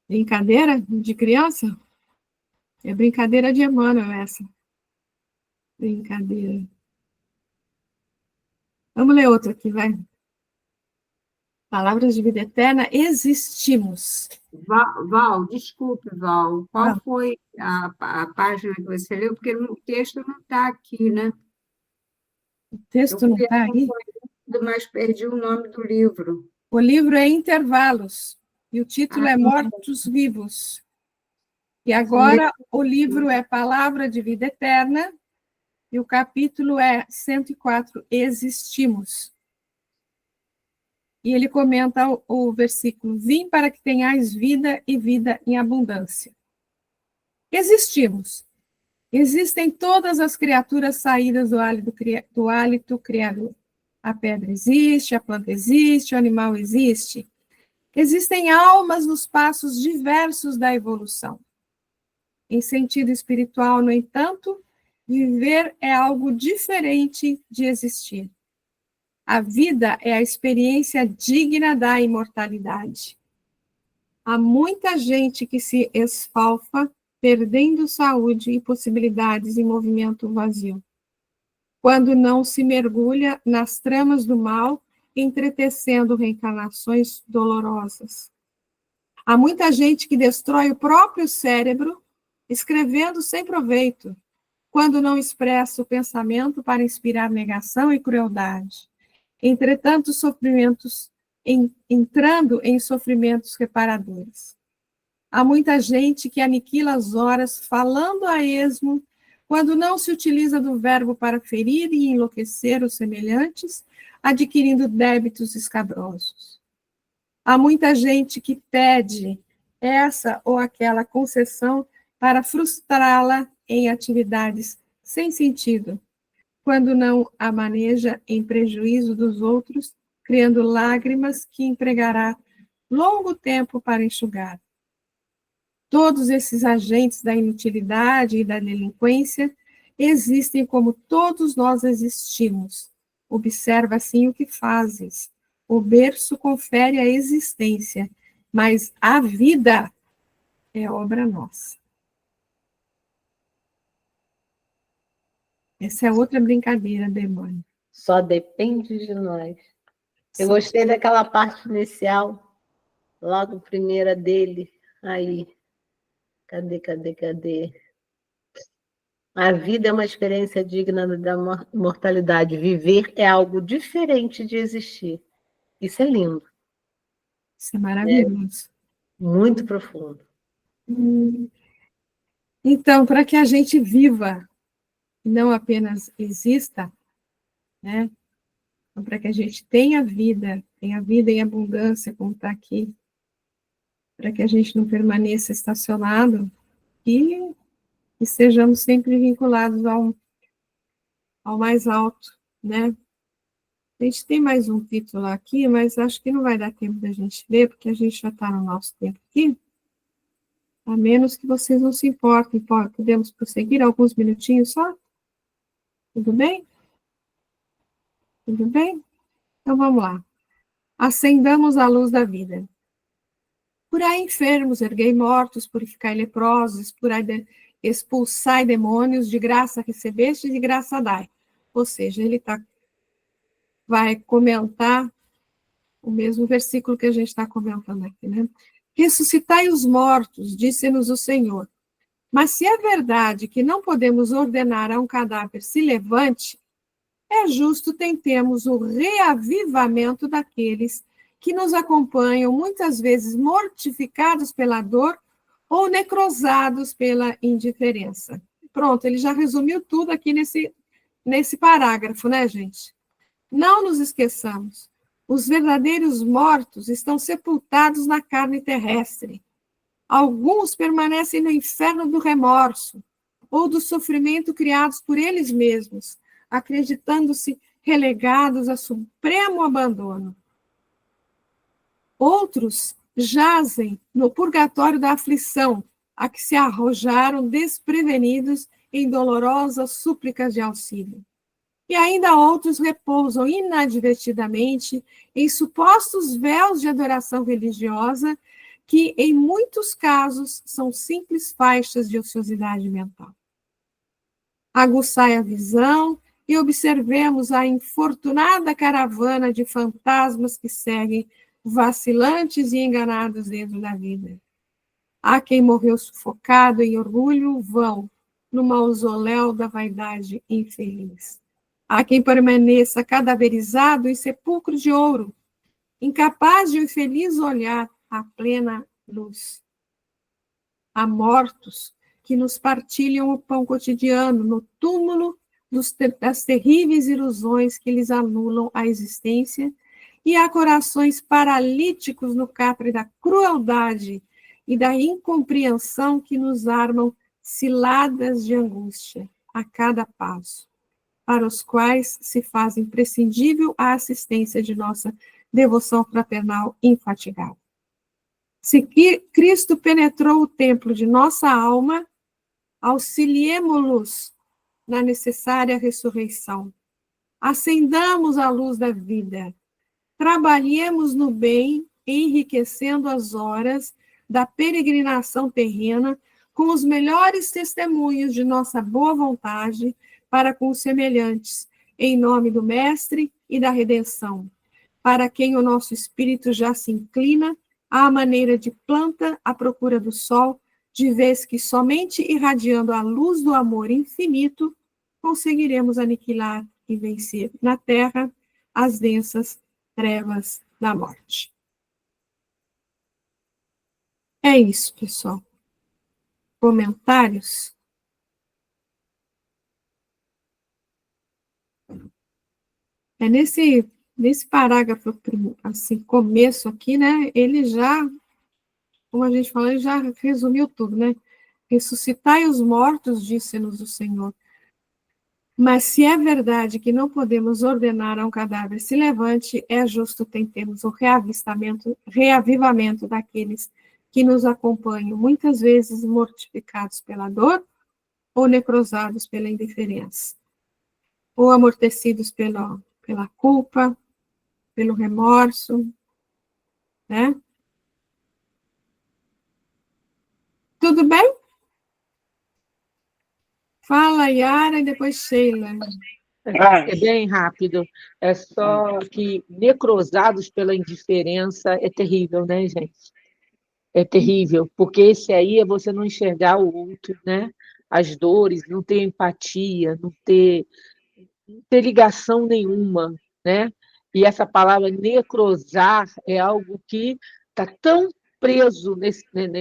Speaker 1: Brincadeira de criança? É brincadeira de Emmanuel essa. Brincadeira. Vamos ler outra aqui, vai. Palavras de vida eterna, existimos.
Speaker 6: Val, desculpe, Val. Qual foi a página que você leu? Porque o texto não está aqui, né?
Speaker 1: O texto não está aí?
Speaker 6: Mas perdi o nome do livro.
Speaker 1: O livro é Intervalos, e o título é Mortos Vivos. E agora o livro é Palavra de Vida Eterna, e o capítulo é 104, Existimos. E ele comenta o versículo: vim para que tenhais vida e vida em abundância. Existimos. Existem todas as criaturas saídas do hálito criador. A pedra existe, a planta existe, o animal existe. Existem almas nos passos diversos da evolução. Em sentido espiritual, no entanto, viver é algo diferente de existir. A vida é a experiência digna da imortalidade. Há muita gente que se esfalfa, perdendo saúde e possibilidades em movimento vazio, quando não se mergulha nas tramas do mal, entretecendo reencarnações dolorosas. Há muita gente que destrói o próprio cérebro, escrevendo sem proveito, quando não expressa o pensamento para inspirar negação e crueldade. Entretanto, entrando em sofrimentos reparadores. Há muita gente que aniquila as horas falando a esmo, quando não se utiliza do verbo para ferir e enlouquecer os semelhantes, adquirindo débitos escabrosos. Há muita gente que pede essa ou aquela concessão para frustrá-la em atividades sem sentido, quando não a maneja em prejuízo dos outros, criando lágrimas que empregará longo tempo para enxugar. Todos esses agentes da inutilidade e da delinquência existem como todos nós existimos. Observa assim o que fazes. O berço confere a existência, mas a vida é obra nossa. Essa é outra brincadeira, demônio.
Speaker 2: Só depende de nós. Eu gostei daquela parte inicial, logo primeira dele. Aí, cadê? A vida é uma experiência digna da mortalidade. Viver é algo diferente de existir. Isso é lindo.
Speaker 1: Isso é maravilhoso.
Speaker 2: Muito profundo.
Speaker 1: Então, para que a gente viva, não apenas exista, né? Para que a gente tenha vida em abundância, como está aqui, para que a gente não permaneça estacionado e estejamos sempre vinculados ao mais alto, né? A gente tem mais um título aqui, mas acho que não vai dar tempo da gente ler, porque a gente já está no nosso tempo aqui, a menos que vocês não se importem. Podemos prosseguir alguns minutinhos só? Tudo bem? Tudo bem? Então vamos lá. Acendamos a luz da vida. Curai enfermos, erguei mortos, purificai leprosos, expulsai demônios, de graça recebeste e de graça dai. Ou seja, ele vai comentar o mesmo versículo que a gente está comentando aqui, né? Ressuscitai os mortos, disse-nos o Senhor. Mas se é verdade que não podemos ordenar a um cadáver se levante, é justo tentemos o reavivamento daqueles que nos acompanham, muitas vezes mortificados pela dor ou necrosados pela indiferença. Pronto, ele já resumiu tudo aqui nesse parágrafo, né, gente? Não nos esqueçamos, os verdadeiros mortos estão sepultados na carne terrestre. Alguns permanecem no inferno do remorso ou do sofrimento criados por eles mesmos, acreditando-se relegados a supremo abandono. Outros jazem no purgatório da aflição, a que se arrojaram desprevenidos em dolorosas súplicas de auxílio. E ainda outros repousam inadvertidamente em supostos véus de adoração religiosa, que, em muitos casos, são simples faixas de ociosidade mental. Aguçai a visão e observemos a infortunada caravana de fantasmas que seguem vacilantes e enganados dentro da vida. Há quem morreu sufocado em orgulho vão, no mausoléu da vaidade infeliz. Há quem permaneça cadaverizado em sepulcro de ouro, incapaz de um infeliz olhar à plena luz. Há mortos que nos partilham o pão cotidiano no túmulo das terríveis ilusões que lhes anulam a existência e há corações paralíticos no catre da crueldade e da incompreensão que nos armam ciladas de angústia a cada passo, para os quais se faz imprescindível a assistência de nossa devoção fraternal infatigável. Se Cristo penetrou o templo de nossa alma, auxiliemo-los na necessária ressurreição. Acendamos a luz da vida. Trabalhemos no bem, enriquecendo as horas da peregrinação terrena com os melhores testemunhos de nossa boa vontade para com os semelhantes, em nome do Mestre e da redenção, para quem o nosso espírito já se inclina à maneira de planta à procura do sol, de vez que somente irradiando a luz do amor infinito conseguiremos aniquilar e vencer na terra as densas trevas da morte. É isso, pessoal. Comentários? É nesse parágrafo, assim, começo aqui, né, ele já, como a gente falou, ele já resumiu tudo, né? Ressuscitai os mortos, disse-nos o Senhor. Mas se é verdade que não podemos ordenar a um cadáver se levante, é justo tentemos o reavivamento daqueles que nos acompanham, muitas vezes mortificados pela dor ou necrosados pela indiferença, ou amortecidos pela culpa, pelo remorso, né? Tudo bem? Fala, Yara, e depois Sheila.
Speaker 7: É bem rápido. É só que necrosados pela indiferença é terrível, né, gente? É terrível, porque esse aí é você não enxergar o outro, né? As dores, não ter empatia, não ter ligação nenhuma, né? E essa palavra necrosar é algo que está tão preso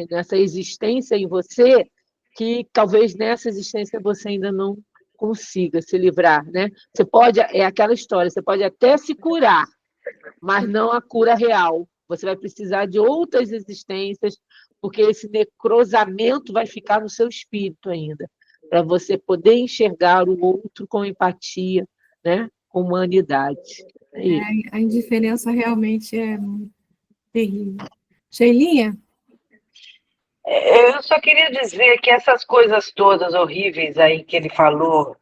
Speaker 7: nessa existência em você que talvez nessa existência você ainda não consiga se livrar, né? Você pode, é aquela história, você pode até se curar, mas não a cura real. Você vai precisar de outras existências, porque esse necrosamento vai ficar no seu espírito ainda, para você poder enxergar o outro com empatia, né? Com humanidade.
Speaker 1: A indiferença realmente é terrível. Sheilinha?
Speaker 3: Eu só queria dizer que essas coisas todas horríveis aí que ele falou,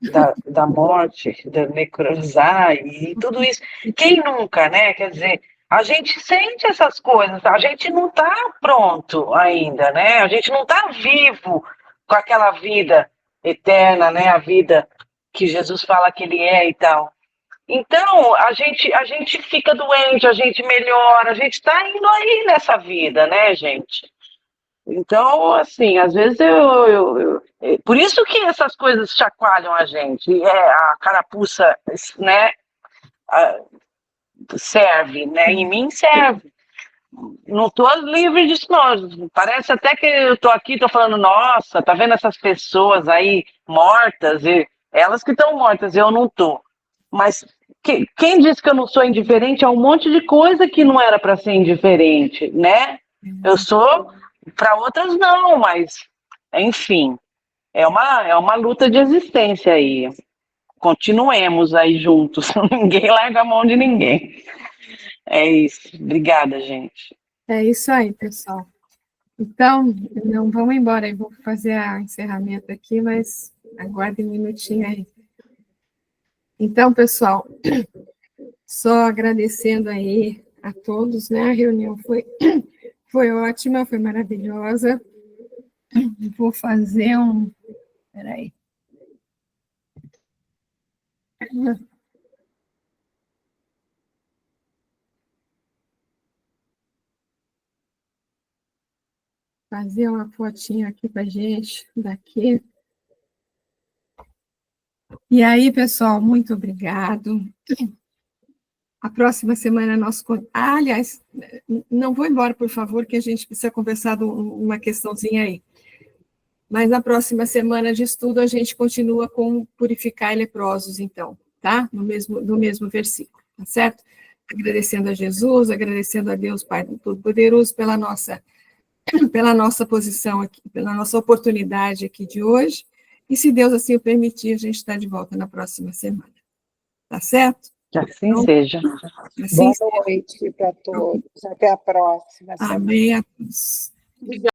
Speaker 3: da morte, da necrosar e tudo isso, quem nunca, né? Quer dizer, a gente sente essas coisas, a gente não está pronto ainda, né? A gente não está vivo com aquela vida eterna, né? A vida que Jesus fala que ele é e tal. Então, a gente fica doente, a gente melhora, a gente está indo aí nessa vida, né, gente? Então, assim, às vezes por isso que essas coisas chacoalham a gente. A carapuça, né, serve, né? Em mim serve. Não estou livre disso, não. Parece até que eu estou aqui, estou falando, nossa, tá vendo essas pessoas aí mortas? E elas que estão mortas, eu não estou. Mas quem disse que eu não sou indiferente a um monte de coisa que não era para ser indiferente, né? Eu sou, para outras não, mas, enfim, é uma luta de existência aí. Continuemos aí juntos, ninguém larga a mão de ninguém. É isso, obrigada, gente.
Speaker 1: É isso aí, pessoal. Então, não vamos embora, eu vou fazer o encerramento aqui, mas aguardem um minutinho aí. Então, pessoal, só agradecendo aí a todos, né? A reunião foi ótima, foi maravilhosa. Vou fazer Peraí. Fazer uma fotinha aqui pra gente, daqui. E aí, pessoal, muito obrigado. A próxima semana nós... aliás, não vou embora, por favor, que a gente precisa conversar uma questãozinha aí. Mas na próxima semana de estudo a gente continua com purificar leprosos, então, tá? No mesmo versículo, tá certo? agradecendo a Jesus, agradecendo a Deus, Pai Todo-Poderoso, pela nossa posição aqui, pela nossa oportunidade aqui de hoje. E se Deus assim o permitir, a gente está de volta na próxima semana. Tá certo?
Speaker 3: Que assim seja.
Speaker 1: Assim
Speaker 6: Boa noite para todos. Até a próxima semana.
Speaker 1: Amém a todos.